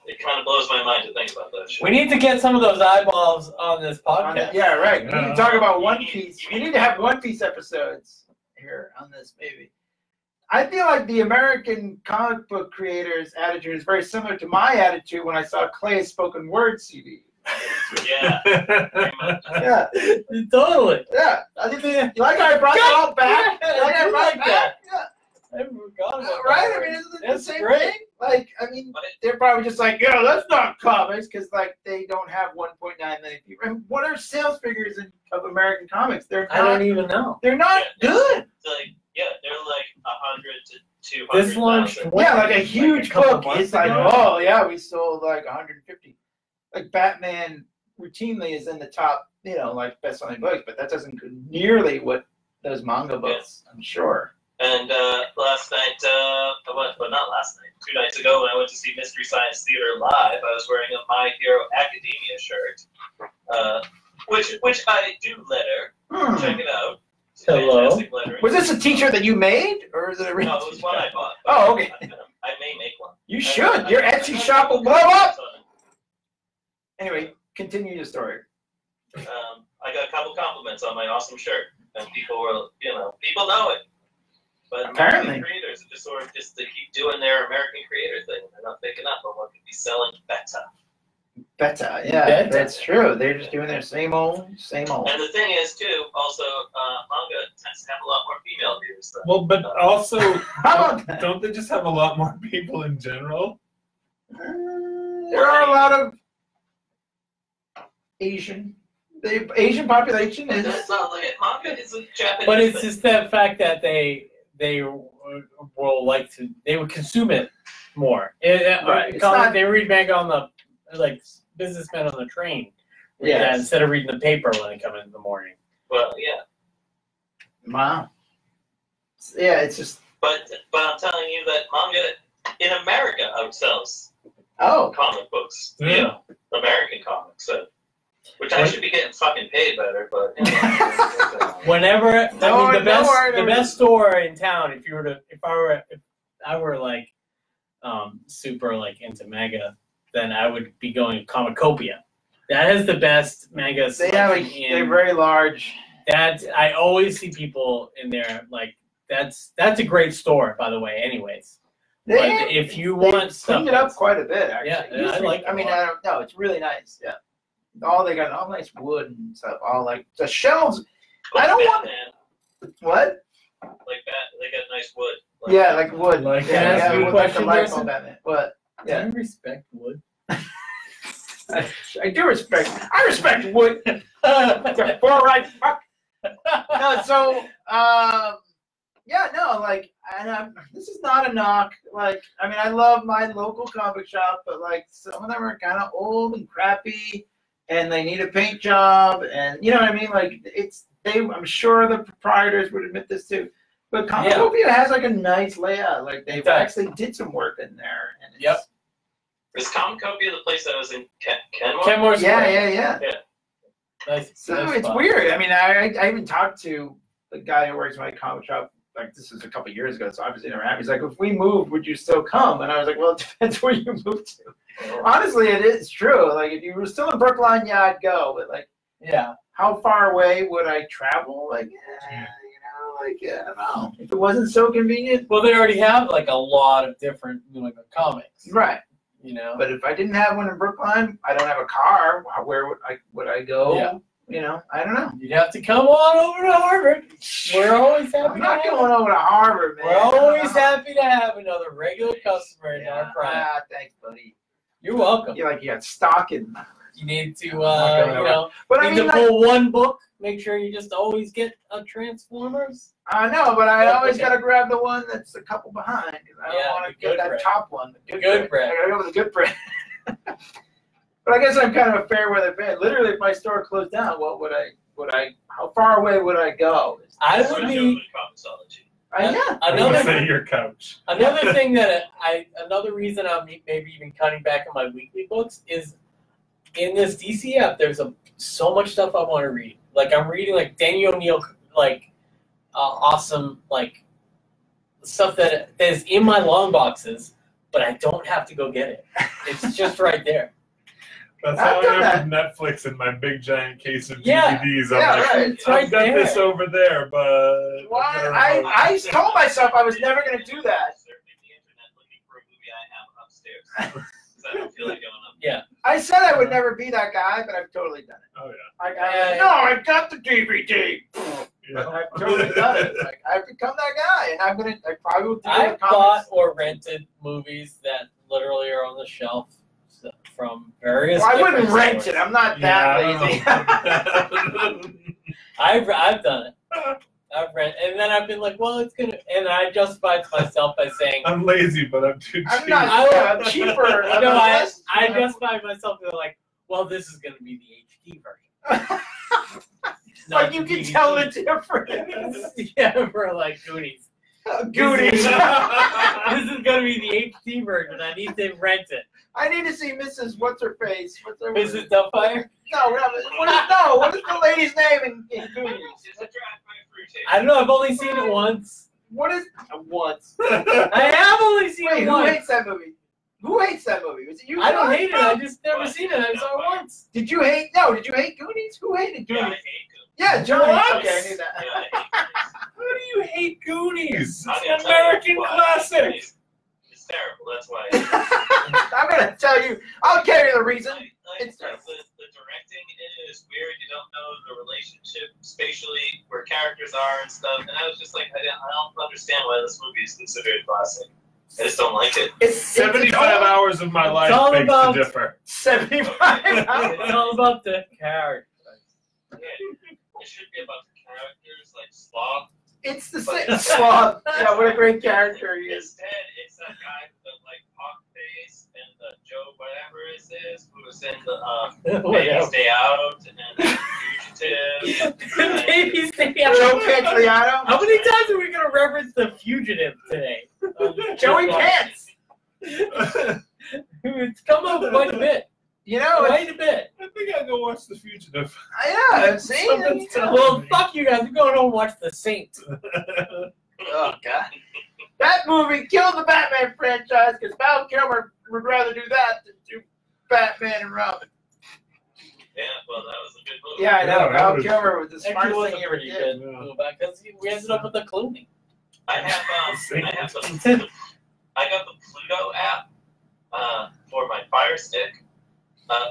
it kind of blows my mind to think about that shit. We need to get some of those eyeballs on this podcast. Yeah, right. We need to talk about One You need- Piece. you We need- need to have One Piece episodes here on this, maybe. I feel like the American comic book creators' attitude is very similar to my attitude when I saw Clay's spoken word CD. Yeah, very much. Yeah, Totally. yeah. I think you like how I brought it all back. Yeah, You like how I I brought it like back. Yeah. I forgot about Right? that. I mean, isn't it the That's same great. thing? Like, I mean, they're probably just like, yeah, that's not comics, because like they don't have 1.9 million people. And what are sales figures of American comics? They're I not. don't even know. They're not good. It's like, yeah, they're like 100 to 200. This launched Yeah, like a huge couple book. months It's like, ago. oh yeah, we sold like 150. Like Batman routinely is in the top, like best-selling books, but that doesn't go nearly what those manga books. I'm sure. And last night, well, not last night, 2 nights ago, when I went to see Mystery Science Theater live, I was wearing a My Hero Academia shirt, which I do letter. Check it out. It's Hello? fantastic lettering. Was this a T-shirt that you made, or is it a No, real? it was one I bought. Oh, okay. I may make one. You should. Your Etsy shop will blow up. Anyway, continue your story. I got a couple compliments on my awesome shirt, and people were, people know it. But Apparently. American creators are just sort of just they keep doing their American creator thing. They're not picking up on what could be selling better. Better, yeah, Better. that's true. They're just doing their same old. And the thing is, too, also, manga tends to have a lot more female readers. Than, Well, but also, How about that? don't they just have a lot more people in general? There are a lot of Asian. The Asian population but is. that's not like it. Manga is a Japanese But it's thing. just that fact that they will like to, they would consume it more. Right. It's not- They read manga on the, like, businessmen on the train. Yes. Instead of reading the paper when they come in the morning. Well, yeah. Wow. Yeah, it's just. But I'm telling you that manga in America outsells Oh. comic books. Yeah. You know, American comics. So, which I should be getting fucking paid better, but. Whenever, I No, mean, the no worry, no best store in town, if I were like, super like into manga, then I would be going to Comicopia. That is the best manga. They have they're very large. I always see people in there like that's a great store, by the way. Anyways, They, but if you they want stuff, cleaned it up quite a bit, actually. Yeah, It used I to be- like it I a mean, lot. I don't know. It's really nice. Yeah. They got all nice wood and stuff. All like the shelves. I don't want Batman, what? like that. They got nice wood. Yeah, like wood. Like- Can I ask you a wood, like the question, light Jason? bulb Batman. What? do Yeah. you respect wood? I do respect. I respect wood. Before I fuck. No, so yeah, no, like, and this is not a knock. Like, I mean, I love my local comic shop, but like some of them are kind of old and crappy, and they need a paint job, and you know what I mean. Like, I'm sure the proprietors would admit this too. But Comicopia has like a nice layout. Like they've actually did some work in there. And it's, Is Comicopia the place that was in Kenmore? Kenmore. Yeah. Nice. So it's weird. I mean, I even talked to the guy who works in my comic shop. Like, this was a couple of years ago, so obviously never happened. He's like, if we moved, would you still come? And I was like, well, it depends where you move to. Honestly, it is true. Like, if you were still in Brookline, yeah, I'd go. But like, how far away would I travel? Like, I don't know. If it wasn't so convenient. Well, they already have like a lot of different comics. Right. You know. But if I didn't have one in Brookline, I don't have a car. Where would I go? Yeah. You know, I don't know. You'd have to come on over to Harvard. We're always happy. I'm not going over to Harvard, man. We're always happy to have another regular customer in our prime. Thanks, buddy. You're welcome. You got stock in. You need to, but I mean, pull one book. Make sure you just always get a Transformers. I know, but I always got to grab the one that's a couple behind because I don't want to get that top one. The good bread. I got to go with the good bread. But I guess I'm kind of a fair weather fan. Literally, if my store closed down, how far away would I go? I would be. Your couch. Another thing another reason I'm maybe even cutting back on my weekly books is in this DC app. There's so much stuff I want to read. Like I'm reading like Danny O'Neill, awesome stuff that is in my long boxes, but I don't have to go get it. It's just right there. That's how I am with Netflix and my big giant case of DVDs. I've got this over there, but I told myself I was never going to do that. I don't feel like going up. Yeah. I said I would never be that guy, but I've totally done it. Oh yeah. I got the DVD. I've totally done it. Like, I've become that guy, and I probably will do it. I've bought or rented movies that literally are on the shelf from various. Well, I wouldn't rent it. I'm not that lazy. I've done it. I've read, and then I've been like, well, it's gonna, and I justify to myself by saying I'm lazy, but I'm too cheap. I'm cheaper. I justify myself to like, well, this is gonna be the HD version. Like you can tell the difference. Yeah, for like Goonies. Goonies. This is gonna be the HD version. I need to rent it. I need to see Mrs. What's her face? Mrs. Doubtfire? No, what is the lady's name in Goonies? I don't know. I've only seen it once. What is once? I have only seen it once. Who hates that movie? Who hates that movie? Was it you? I don't hate it. I just never seen it. I saw it once. Did you hate Goonies? Who hated Goonies? Yeah, I hate Goonies. Yeah, Johnny. What? Okay, I knew that. Yeah, I hate Goonies. How do you hate Goonies? I'm It's gonna an tell you American why. classic. It's terrible. That's why. I'm gonna tell you. I'll tell you the reason. It's the directing is weird. You don't know the relationship spatially where characters are and stuff. And I was just like, I don't understand why this movie is considered a classic. I just don't like it. It's 75 hours of my life all makes about- to differ. 75 hours. It's all about the character. Yeah, it should be about the characters, like Sloth. It's the same. Sloth. Yeah, what a great character he is. Instead, it's that guy with the like hawk face and the Joe whatever it is, who was in the Baby Stay Out and Fugitive. Baby Stay Out. Joe Pantoliano. How many times are we going to reference The Fugitive today? Joey Pants. It's come up quite a bit. You know, Quite a bit. I think I'll go watch The Fugitive. yeah, see? Well, fuck you guys. We're going home and watch The Saint. Oh, God. That movie killed the Batman franchise because Val Kilmer would rather do that than do Batman and Robin. Yeah, well, that was a good movie. Yeah, I know. Yeah, Val that was- Kilmer was the Actually, smartest it was thing a he ever pretty did. good movie because we ended up with the Clooney. I got the Pluto app for my Fire Stick.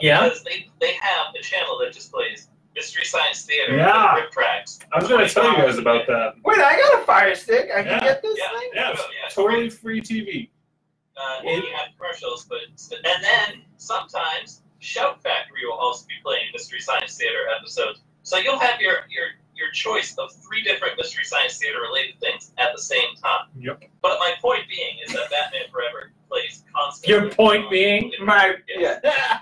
Yeah? Because they have a channel that just plays Mystery Science Theater Yeah. and Rip Tracks. I was going to tell you guys about that. Wait, I got a Fire Stick. I can Yeah. get this Yeah. thing? Yeah, it's Yeah, it's totally free TV. And you have commercials, and then sometimes Shout Factory will also be playing Mystery Science Theater episodes. So you'll have your choice of 3 Your point being? Yeah.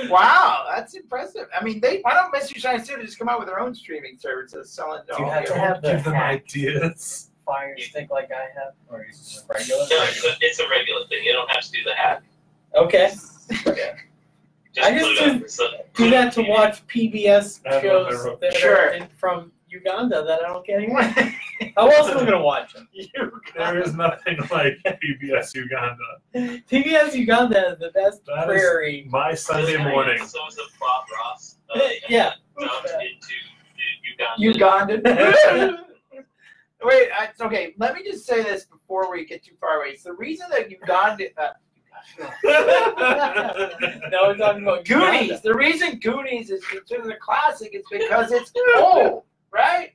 Wow, that's impressive. I mean, why don't Mystery Science Theater just come out with their own streaming services selling Do you have to have the Give them hack ideas. fire stick like I have, or is it just regular? No, it's a regular thing. You don't have to do the hack. Okay. Just I put just it up. It's do that to watch PBS I shows wrote- that Sure. are from Uganda that I don't get anymore. How else am I gonna watch them? There is nothing like PBS Uganda. PBS Uganda is the best That is prairie. my Sunday morning. So is the Bob Ross. Yeah. Dubbed into Uganda. Ugandan. Wait, okay. Let me just say this before we get too far away. It's the reason that Uganda. No, we're talking about Goonies. Uganda. The reason Goonies is considered a classic is because it's old, right?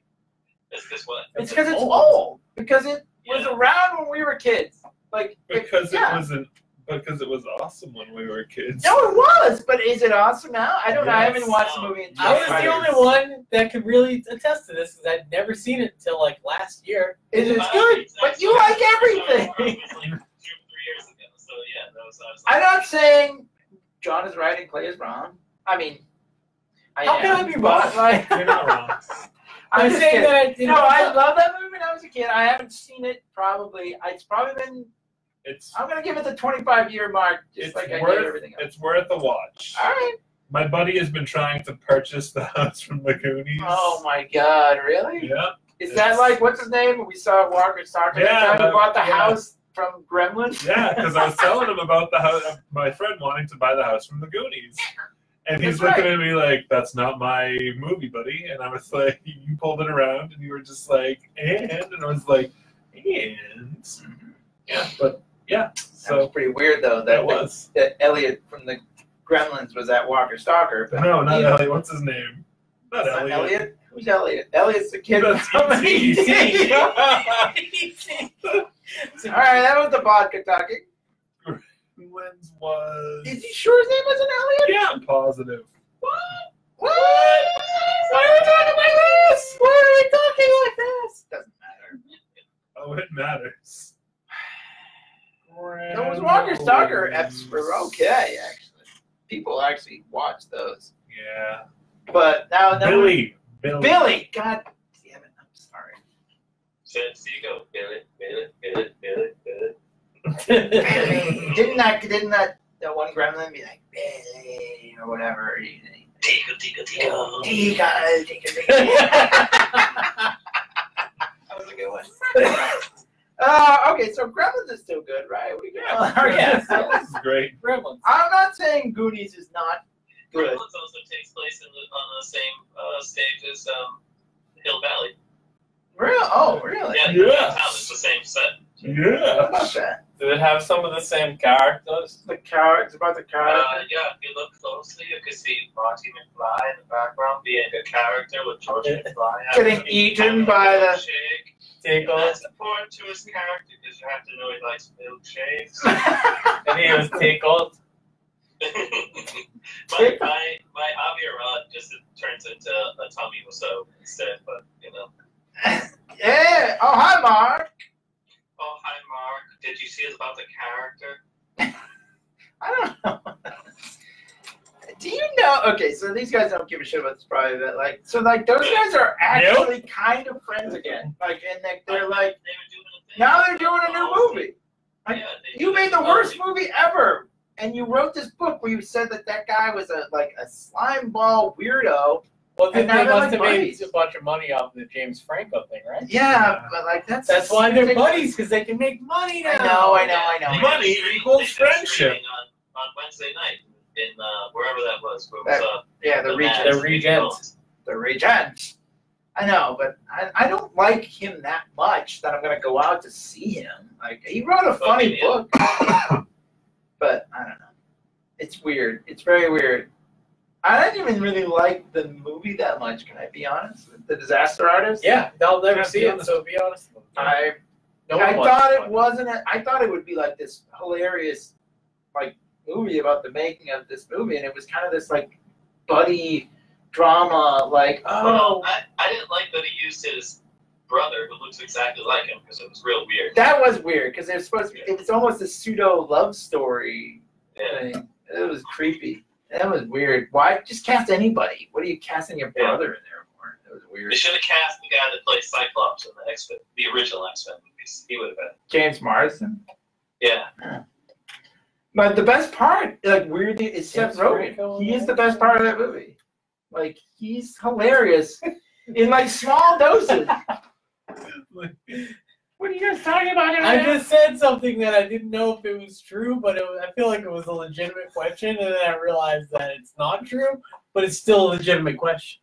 It's this one. It's because it's old. Because it was Yeah. around when we were kids. Like Because yeah. it was awesome when we were kids. No, it was. But is it awesome now? I don't know. I Yes. haven't watched the movie in I was 25 the only years. one that could really attest to this because I'd never seen it until like last year. It is good, but you like everything. It was like 2 or 3 years ago. So yeah, that was. I was I'm not saying John is right and Clay is wrong. I mean, How can I be but, wrong? like, You're not wrong. I'm I'm just saying kidding. that I didn't. No, I love that movie when I was a kid. I haven't seen it probably. It's probably been. It's I'm gonna give it the 25-year mark, just it's like I gave worth everything else. it's worth a watch. All right. My buddy has been trying to purchase the house from the Goonies. Oh my God, really? Yeah. Is that like what's his name? We saw Walker Stalker. Yeah, Who bought the yeah. house from Gremlins. Yeah, because I was telling him about the house, my friend wanting to buy the house from the Goonies. And he's That's looking right. at me like, that's not my movie, buddy. And I was like, you pulled it around and you were just like, and I was like, and yeah, but yeah. That was So pretty weird though. that was. That Elliot from the Gremlins was at Walker Stalker. But No, not he- Elliot. What's his name? Not It's not Elliot. Elliot. Who's Elliot? Elliot's the kid That's from E.T. All right, that was the vodka talking. Gremlins was. Is he sure his name wasn't Elliot? Yeah, I'm positive. What? Why are we talking like this? Why are we talking like this? Doesn't matter. Oh, it matters. Those Walker Stalker eps were okay, actually. People actually watch those. Yeah. But now Billy. God damn it, I'm sorry. Since you go, Billy. Didn't that one gremlin be like Billy or whatever? Tico. Tika. That was a good one. Okay, so Gremlins is still good, right? We can Yeah. This is great. Gremlins. I'm not saying Goonies is not good. Gremlins also takes place on the same stage as Hill Valley. Really? Yeah, Yes. it's the same set. How Yeah. about that? Did it have some of the same characters? The character, about the character. Yeah, if you look closely, you can see Marty McFly in the background being a character with George McFly. Getting eaten by the. milkshake. Tickles. That's important to his character because you have to know he likes milkshakes. And he was tickled. my Javier Rod just turns into a Tommy Wiseau instead, but you know. Yeah. Oh, hi, Mark. Oh, hi, Mark. Did you see us about the character? I don't know. Do you know? Okay, so these guys don't give a shit about this probably, but like, so like those guys are actually kind of friends again. Like, and they're like, They were doing a thing. now they're doing a new movie. Like, Yeah, you made the worst movie ever, and you wrote this book where you said that guy was a slime ball weirdo. Well, And they now they're must like have made buddies. a bunch of money off the James Franco thing, right? Yeah, but like That's why they're ridiculous. buddies, because they can make money now. I know. Money equals friendship. On Wednesday night in wherever that was. Where it was Yeah, the the Regents. The Regents. The Regents. I know, but I don't like him that much that I'm gonna go out to see him. Like, he wrote a funny Yeah. book, but I don't know. It's weird. It's very weird. I didn't even really like the movie that much. Can I be honest? The Disaster Artist. Yeah, they'll never Yeah, see be it, honest. so be honest. I No one watches thought it it. wasn't. I thought it would be like this hilarious, like movie about the making of this movie, and it was kind of this like buddy drama. Like, Well, oh, I didn't like that he used his brother who looks exactly like him because it was real weird. That was weird because it's supposed to be, it was almost a pseudo love story thing. It was creepy. That was weird. Why just cast anybody? What are you casting your brother in there for? It was weird. They should have cast the guy that played Cyclops in the original X-Men movies. He would have been. James Marsden. Yeah. But the best part, like weirdly, is Seth Rogen. He is the best part of that movie. Like he's hilarious in like small doses. What are you guys talking about? I just said something that I didn't know if it was true, but I feel like it was a legitimate question, and then I realized that it's not true, but it's still a legitimate question.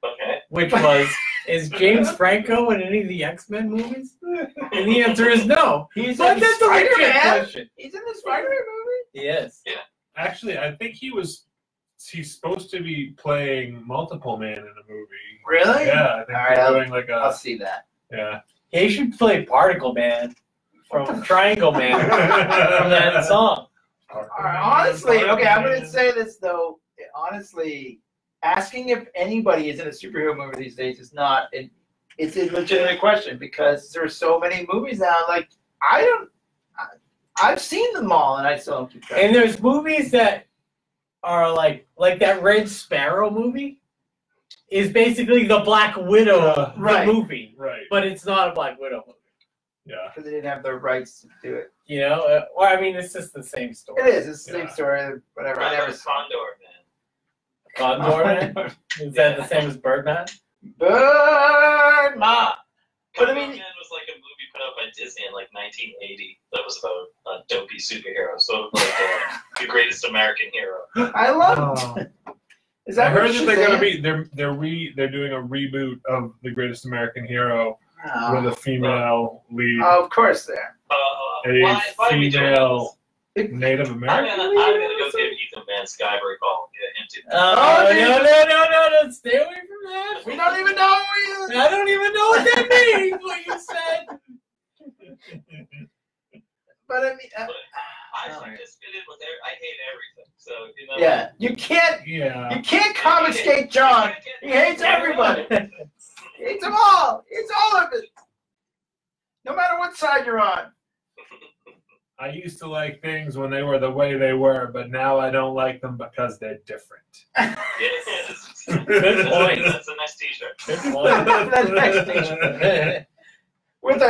Okay. Which was, is James Franco in any of the X-Men movies? And the answer is no. He's But in that's a legit Spider-Man. question. He's in the Spider-Man movie. Yes. Yeah. Actually, I think he's supposed to be playing multiple man in a movie. Really? Yeah, I think All right, they're doing like I'll a see that. yeah. He should play Particle Man from Triangle Man from that song. All right, honestly, okay, I'm going to say this, though. Honestly, asking if anybody is in a superhero movie these days is not, it's a legitimate question because there are so many movies now. Like, I've seen them all and I still don't keep track. And there's movies that are like that Red Sparrow movie is basically the Black Widow Right. movie, Right. but it's not a Black Widow movie. Yeah. Because they didn't have the rights to do it. You know, or I mean, it's just the same story. It is. It's the same Yeah. story. Whatever. I never saw Condor, man. Condor Man? Is that the same as Birdman? Birdman. But I mean, Man was like a movie put out by Disney in like 1980 that was about a dopey superhero. So like the greatest American hero. I love it. Is that I heard what that they're gonna Shazam? be they're doing a reboot of The Greatest American Hero Oh. with a female lead, Oh, of course there. a Why are we doing female this? Native I'm American. gonna go give Ethan Van Skyver a call and get him to. No, stay away from that. We don't even know who he is. I don't even know what that means, what you said. But I mean, I think this fit in with I hate everything. So you know. yeah, you can't confiscate John. He hates everybody. He hates them all. He hates all of it. No matter what side you're on. I used to like things when they were the way they were, but now I don't like them because they're different. Yes. Good point. That's a nice T-shirt. Good point. That's next thing. With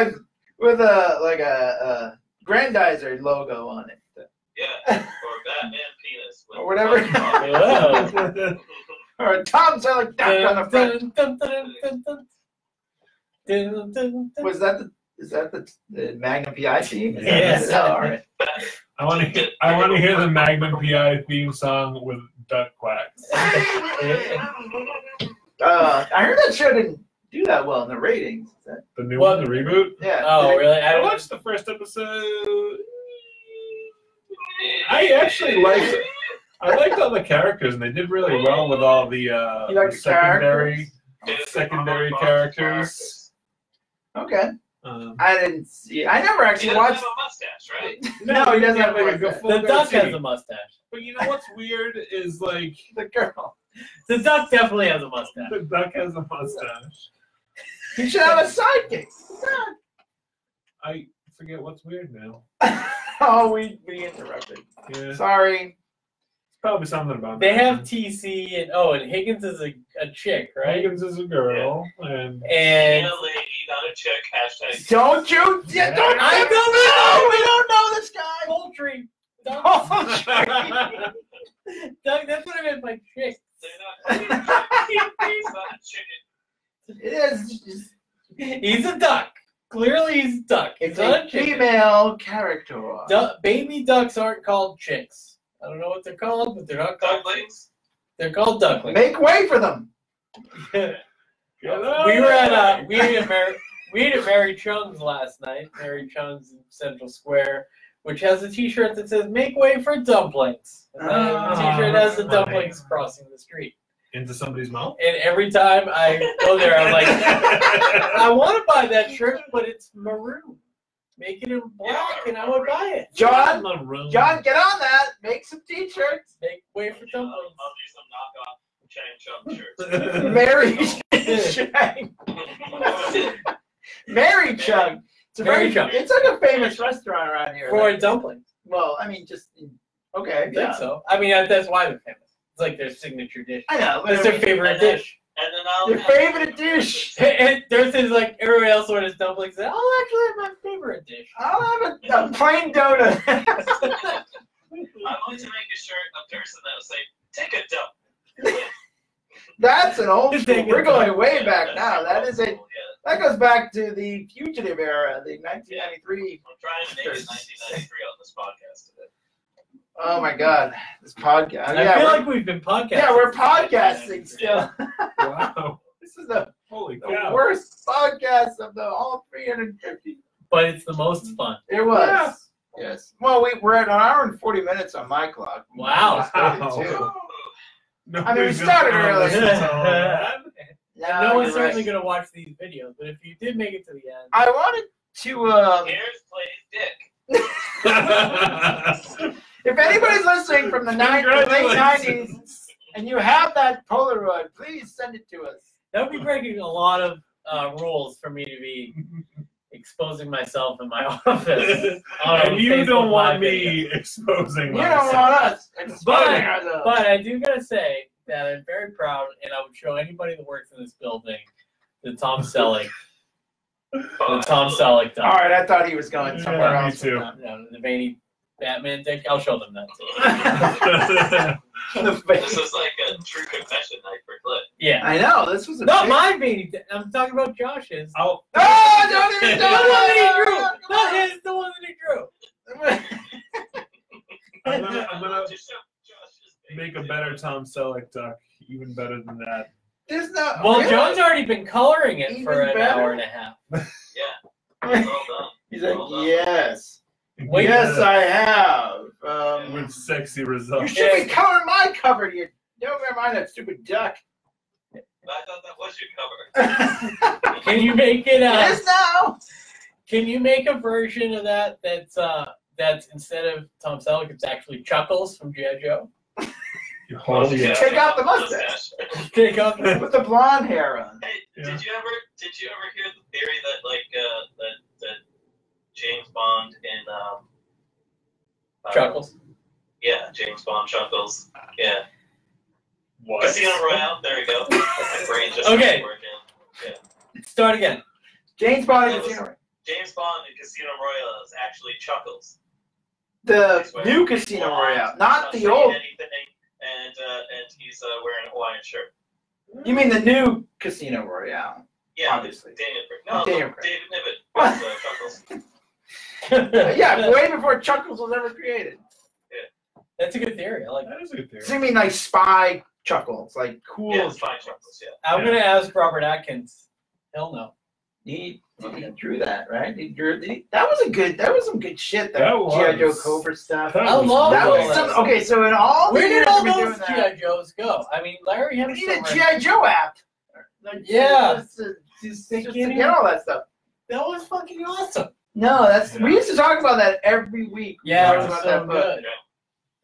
a Grandizer logo on it. Yeah. Or Batman penis. Or whatever. Whoa. Or a Tom Selleck duck on the front. Was that is that the Magnum PI theme? Yes. Oh, all right. I want to hear the Magnum PI theme song with duck quacks. I heard that show didn't do that well in the ratings. Is that, The new one, the reboot. yeah. Oh, really? I watched the first episode. I actually liked it. I liked all the characters, and they did really well with all the, You like the secondary characters. Okay. Um, I didn't see. I never He actually doesn't watched. have a mustache, right? No, he doesn't have like a a mustache. full The duck goatee. has a mustache. But you know what's weird is like The girl. The duck definitely has a mustache. the duck has a mustache. He should have a sidekick. I forget what's weird now. Oh, we interrupted. Yeah, Sorry. probably something about They that. have TC and Higgins is a chick, right? Higgins is a girl, and And a lady, not a chick. Hashtag. Don't you? Yeah. Don't. I don't know. We don't know this guy. poultry. Duck, Poultry. duck, that's what I meant by chick. They're not. It's not a chicken. It is. He's a duck. Clearly he's a duck. It's not a chicken. female character. Baby ducks aren't called chicks. I don't know what they're called, but they're not called. Ducklings. They're called ducklings. Make way for them. We were at we ate at Mary Chung's last night. Mary Chung's in Central Square, which has a T-shirt that says "Make way for dumplings." And then the T-shirt has the dumplings crossing the street. into somebody's mouth. And every time I go there, I'm like, I want to buy that shirt, but it's maroon. Make it in black, and I would buy it. John, Maroon. John, get on that. Make some T-shirts. Make way for I'll dumplings. do some knockoff chain chunk shirts. Mary Chang. Very Chug. It's a Very Chug. It's like a famous restaurant around here. For Like, dumplings. well, I mean, just okay. I think so. I mean, that's why they're famous. It's like their signature dish. I know. It's their favorite dish. And then I'll Your favorite dish. And there's things like everybody else orders dumplings. And I'll actually have my favorite dish. I'll have a plain donut. I want to make a shirt of person that will say, "Take a dump." That's an old school. Take a We're going dump. way back now. That is a Yeah. that goes back to the fugitive era, the 1993. I'm trying to make it 1993 on this podcast today. Oh my God, this podcast. I Yeah, feel we're- like we've been podcasting. yeah, we're podcasting still. Wow. This is the Holy the cow. worst podcast of the all 350. But it's the most fun. It was. Yeah. Yes. Well, we're at an hour and 40 minutes on my clock. Wow. Too. No, I mean, we started early. No one's you're certainly right. going to watch these videos, but if you did make it to the end, I wanted to. Here's plays Dick. If anybody's listening from the late Congratulations. 90s and you have that Polaroid, please send it to us. that would be breaking a lot of rules for me to be exposing myself in my office. on And you Facebook don't want Live me video. exposing You myself. don't want us exposing ourselves. But I do gotta say that I'm very proud, and I would show anybody that works in this building the Tom Selleck, Oh. All All right, I thought he was going somewhere Yeah, me else. too. The veiny Batman dick. I'll show them that too. The This face. is like a true confession night for Clint. Yeah, I know, this was a not big- my veiny dick. I'm talking about Josh's. I'll, Oh, don't even The do one that he drew, it! not his. The one that he drew. I'm gonna Just show Josh's make a face. better Tom Selleck duck, even better than that. There's no. Well, really? John's already been coloring it for Even an better? hour and a half. Yeah. Well done. He's like, Well done. yes. Wait, Yes, I have. With sexy You results. should be covering my cover, you. Don't never mind that stupid duck. I thought that was your cover. Can you make it? Yes, now. Can you make a version of that that's instead of Tom Selleck, it's actually Chuckles from G.I. Joe? Oh, yeah. Take out the mustache. Take off the- With the blonde hair on. Hey, Yeah. did you ever hear the theory that that James Bond in Chuckles. Yeah, James Bond Chuckles. Yeah. What? Casino Royale. There we go. My brain just Okay. started working. Start again. James Bond and Casino. James Bond in Casino Royale is actually Chuckles. The new Casino Royale, not the saying old. anything, and he's wearing a Hawaiian shirt. You mean the new Casino Royale? Yeah, Obviously. Daniel Craig. No, Daniel Craig. David Niven. That's, Chuckles. Yeah, way before Chuckles was ever created. That's a good theory. I like that. That is a good theory. So you mean like spy Chuckles, like cool? Yeah, it's fine Chuckles. Yeah. I'm gonna ask Robert Atkins. He'll know. He drew that, right? He drew. That was some good shit. That That was. G.I. Joe Cobra stuff. That I was love That all was that some, stuff. okay. So in all the Where years did all we've been those doing G.I. that, Joes go? I mean, Larry we Hamilton. need a G.I. Joe app. Like, Yeah. just They to can't get all that stuff. That was fucking awesome. No, we used to talk about that every week. Yeah, We it talked was about so that book. good.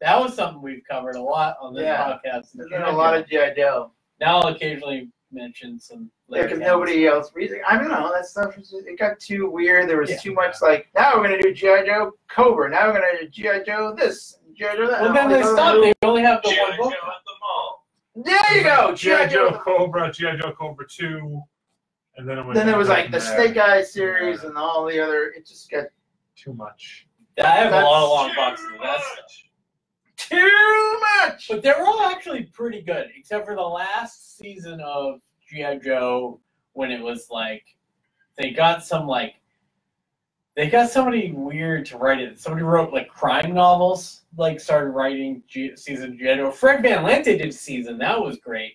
That was something we've covered a lot on this Yeah. podcast. There's been a lot of G.I. Joe. Now I'll occasionally mention some. Yeah, because Larry nobody else reads it. I don't know. That stuff was it got too weird. There was Yeah. too much like. Now we're gonna do G.I. Joe Cobra. Now we're gonna do G.I. Joe this, G.I. Joe that. Well, and then all they these other stopped. little- They only have the G.I. one Joe book. at the mall. There you go, G.I. Joe Joe. Cobra, G.I. Joe Cobra 2, and then it went Then there was down like the from Snake there. Eyes series and all the other. It just got Too much. Yeah, I have a lot of long Too boxes of that stuff. much. too much. But they're all actually pretty good, except for the last season of G.I. Joe when it was like they got somebody weird to write it. Somebody wrote like crime novels, like started writing season of G.I. Joe. Fred Van Lente did a season, that was great.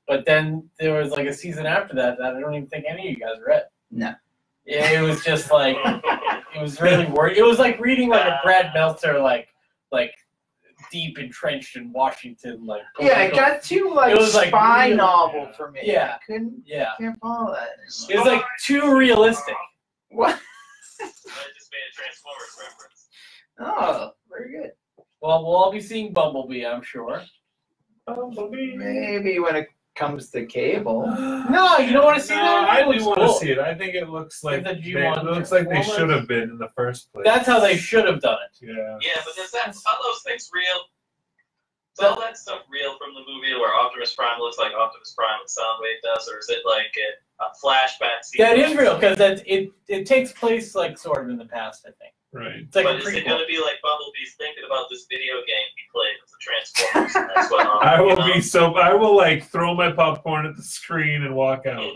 But then there was like a season after that I don't even think any of you guys read. No. Yeah, it was just like it was really weird. It was like reading like a Brad Meltzer like deep entrenched in Washington like Yeah, it got too like It was, like, spy really- novel for me. Yeah. I couldn't. yeah. Can't follow that. It was like too realistic. What? I just made a Transformers reference. Oh, very good. Well, we'll all be seeing Bumblebee, I'm sure. Bumblebee. Maybe when it comes to cable. No, you don't want to see that? I It looks do want to cool. see it. I think it looks like The they, G1 it looks like they Transformers. should have been in the first place. That's how they should have done it. Yeah. Yeah, but is all those things real? Is all that stuff real from the movie where Optimus Prime looks like Optimus Prime and Soundwave does, or is it like a flashback scene? That is real because it takes place like sort of in the past, I think. Right. It's like But a is it prequel. going to be like Bumblebee's thinking about this video game he played with the Transformers? And that's what I will be so. I will like throw my popcorn at the screen and walk out.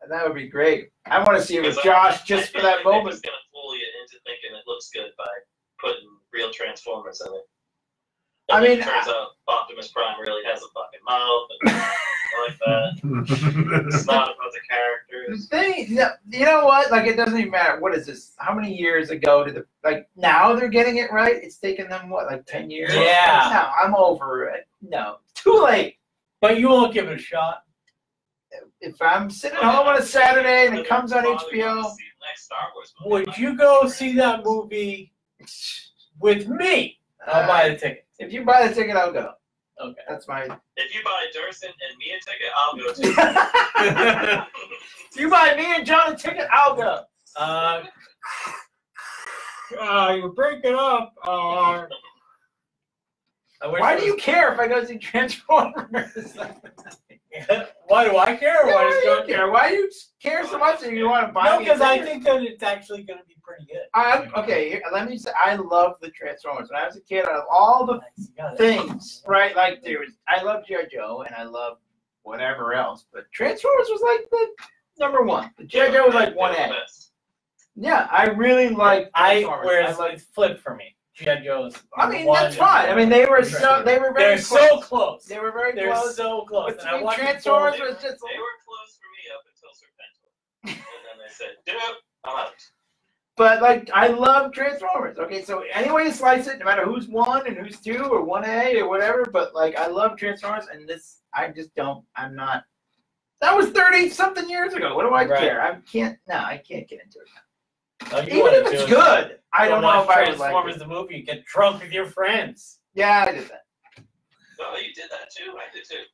That would be great. I want to see it with Because Josh just for that They're moment. just going to fool you into thinking it looks good by putting real Transformers in it. I And then mean, it turns out Optimus Prime really has a fucking mouth and like that. It's not about the characters. You know what? Like, it doesn't even matter. What is this? How many years ago did now they're getting it right? It's taken them, what, like 10 years? Yeah. No, I'm over it. No. Too late. But you won't give it a shot. If I'm sitting home on a Saturday and it comes on They're probably going HBO, to see the next Star Wars movie. Would you go see that movie with me? I'll buy the ticket. if you buy the ticket, I'll go. Okay. That's my. If you buy Durson and me a ticket, I'll go too. If you buy me and John a ticket, I'll go. You're breaking up. Why do you care if I go see Transformers? Why do I care? Yeah, Why why does do you John care? Why do you care so much that you want to buy No, me? because I think that it's actually going to be pretty good. Okay, let me say, I love the Transformers. When I was a kid, out of all the things, right? Like, I love G.I. Joe and I love whatever else, but Transformers was like the number one. The G.I. Joe was like 1A. Yeah, I really like Transformers. Whereas it's flipped for me. G.I. Joe's. I mean, that's fine. I mean, they were very They're close. so close. They were very They're close. so close. But And I watched Transformers both. was just. They were close for me up until Serpentor. And then they said, dude, I'm out. But like, I love Transformers. Okay, so any way you slice it, no matter who's 1 and who's 2 or 1A or whatever, but like, I love Transformers, and this, I just don't. I'm not. That was 30-something years ago. What do I care? I can't get into it now. Even if it's good, I don't know if I would like Transformers it. the movie. Get drunk with your friends. Yeah, I did that. Oh, you did that too? I did too.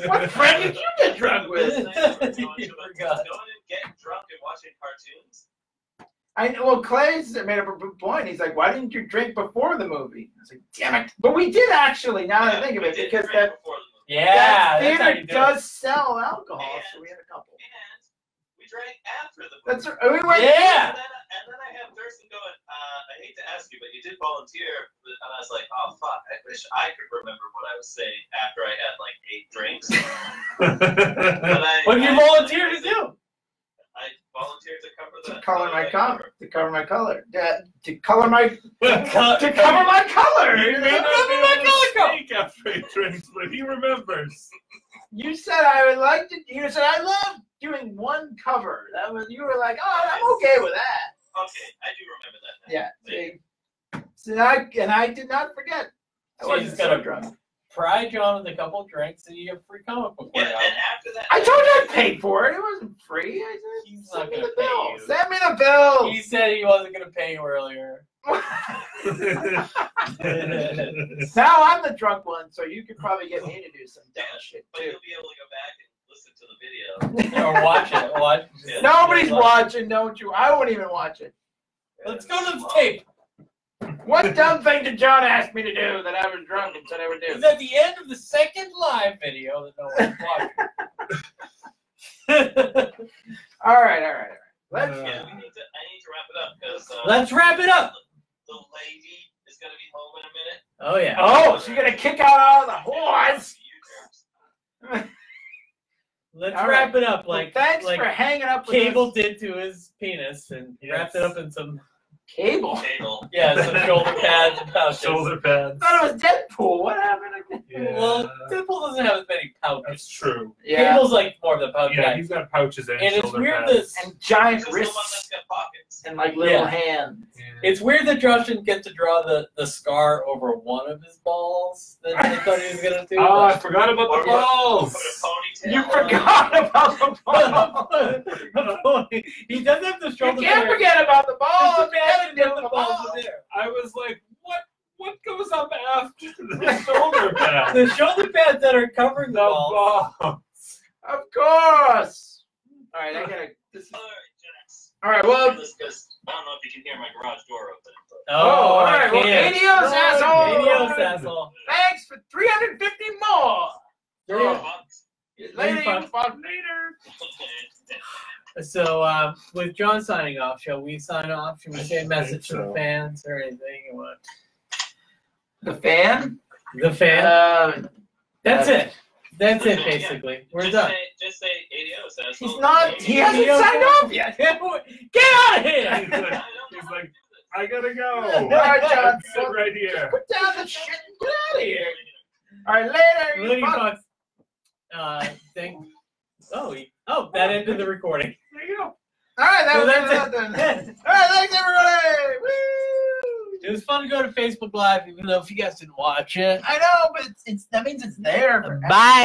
What friend did you get drunk with? Going and getting drunk and watching cartoons? I know. Well, Clay's made up a good point. He's like, "Why didn't you drink before the movie?" I was like, "Damn it!" But we did actually. Now that I think of it, because that Yeah, theater that's how you do does it. sell alcohol, so we had a couple. And we drank after the movie. That's we went. Yeah. And then I have Thurston going, I hate to ask you, but you did volunteer. And I was like, oh, fuck. I wish I could remember what I was saying after I had like 8 drinks. What did you volunteer to do? I volunteered to cover the. To color my color. To cover my color. To color my. To cover my color. He may not be able to speak after he drinks, but he remembers. You said I would like to. You said I love doing one cover. That was. You were like, oh, I'm okay with that. Okay, I do remember that now. Yeah. See, and I did not forget. I So you wasn't just gotta so drunk. Pry John with a couple of drinks and you get free comic book. Yeah, now. and after that. I told you I paid for it. It wasn't free. I said, He's send not me gonna the pay bill. you. Send me the bill. He said he wasn't going to pay you earlier. Now I'm the drunk one, so you could probably get me to do some dumb shit But too. you'll be able to go back and listen to the video. Or watch it. Watch. Yeah. Nobody's watching, don't you? I won't even watch it. Let's go to the tape. What dumb thing did John ask me to do that I was drunk and said I would do? It's at the end of the second live video that no one's watching. All right. Let's. Yeah, I need to wrap it up because. Let's wrap it up. The lady is going to be home in a minute. Oh, yeah. Oh, so you're gonna kick out all the whores? Let's All wrap right. it up Well, like thanks like for hanging up with Cable us. did to his penis and wrapped it up in some Cable. Table. some shoulder pads and pouches. Shoulder I pads. thought it was Deadpool. What happened? Yeah. Well, Deadpool doesn't have as many pouches. That's true. Yeah. Cable's like more of the pouch Yeah, guy. he's got pouches and, And it's shoulder weird pads. that And giant This is the one wrists that's got pockets. and like little Yeah. hands. Yeah. it's weird that Josh didn't get to draw the scar over one of his balls that I thought he was gonna do. Oh, I but- forgot about Or the balls. Put a ponytail. You on. forgot about the ball. He doesn't have the You shoulder. can't pads. forget about the ball. Just imagine You if gotta the do balls the were there. I was like, what What goes up after the shoulder pads? The shoulder pads that are covering the The balls. balls. Of course. All right, I gotta. This is, All right, Jax. all right, well. Because I don't know if you can hear my garage door open. But Oh, all I right. Well, can't. adios, asshole. Adios, asshole. Thanks for 350 more. Yeah. Later, Fuck. fuck later. So, with John signing off, shall we sign off? Should we say a message to the so. fans or anything? You want? The fan. The fan. That's it. That's it, Yeah. basically. We're done. Just say adios, asshole. He's not. He hasn't Adios, signed asshole. off yet. Get out of here! He's like, I gotta go. All right, John. Sit right here. Put down the shit and get out of here. All right, later. you Lady fuck. Fox. That ended the recording. There you go. All right, that So was that's it. it. All right, thanks everybody. Woo! It was fun to go to Facebook Live, even though if you guys didn't watch it. I know, but it's that means it's there. Bye.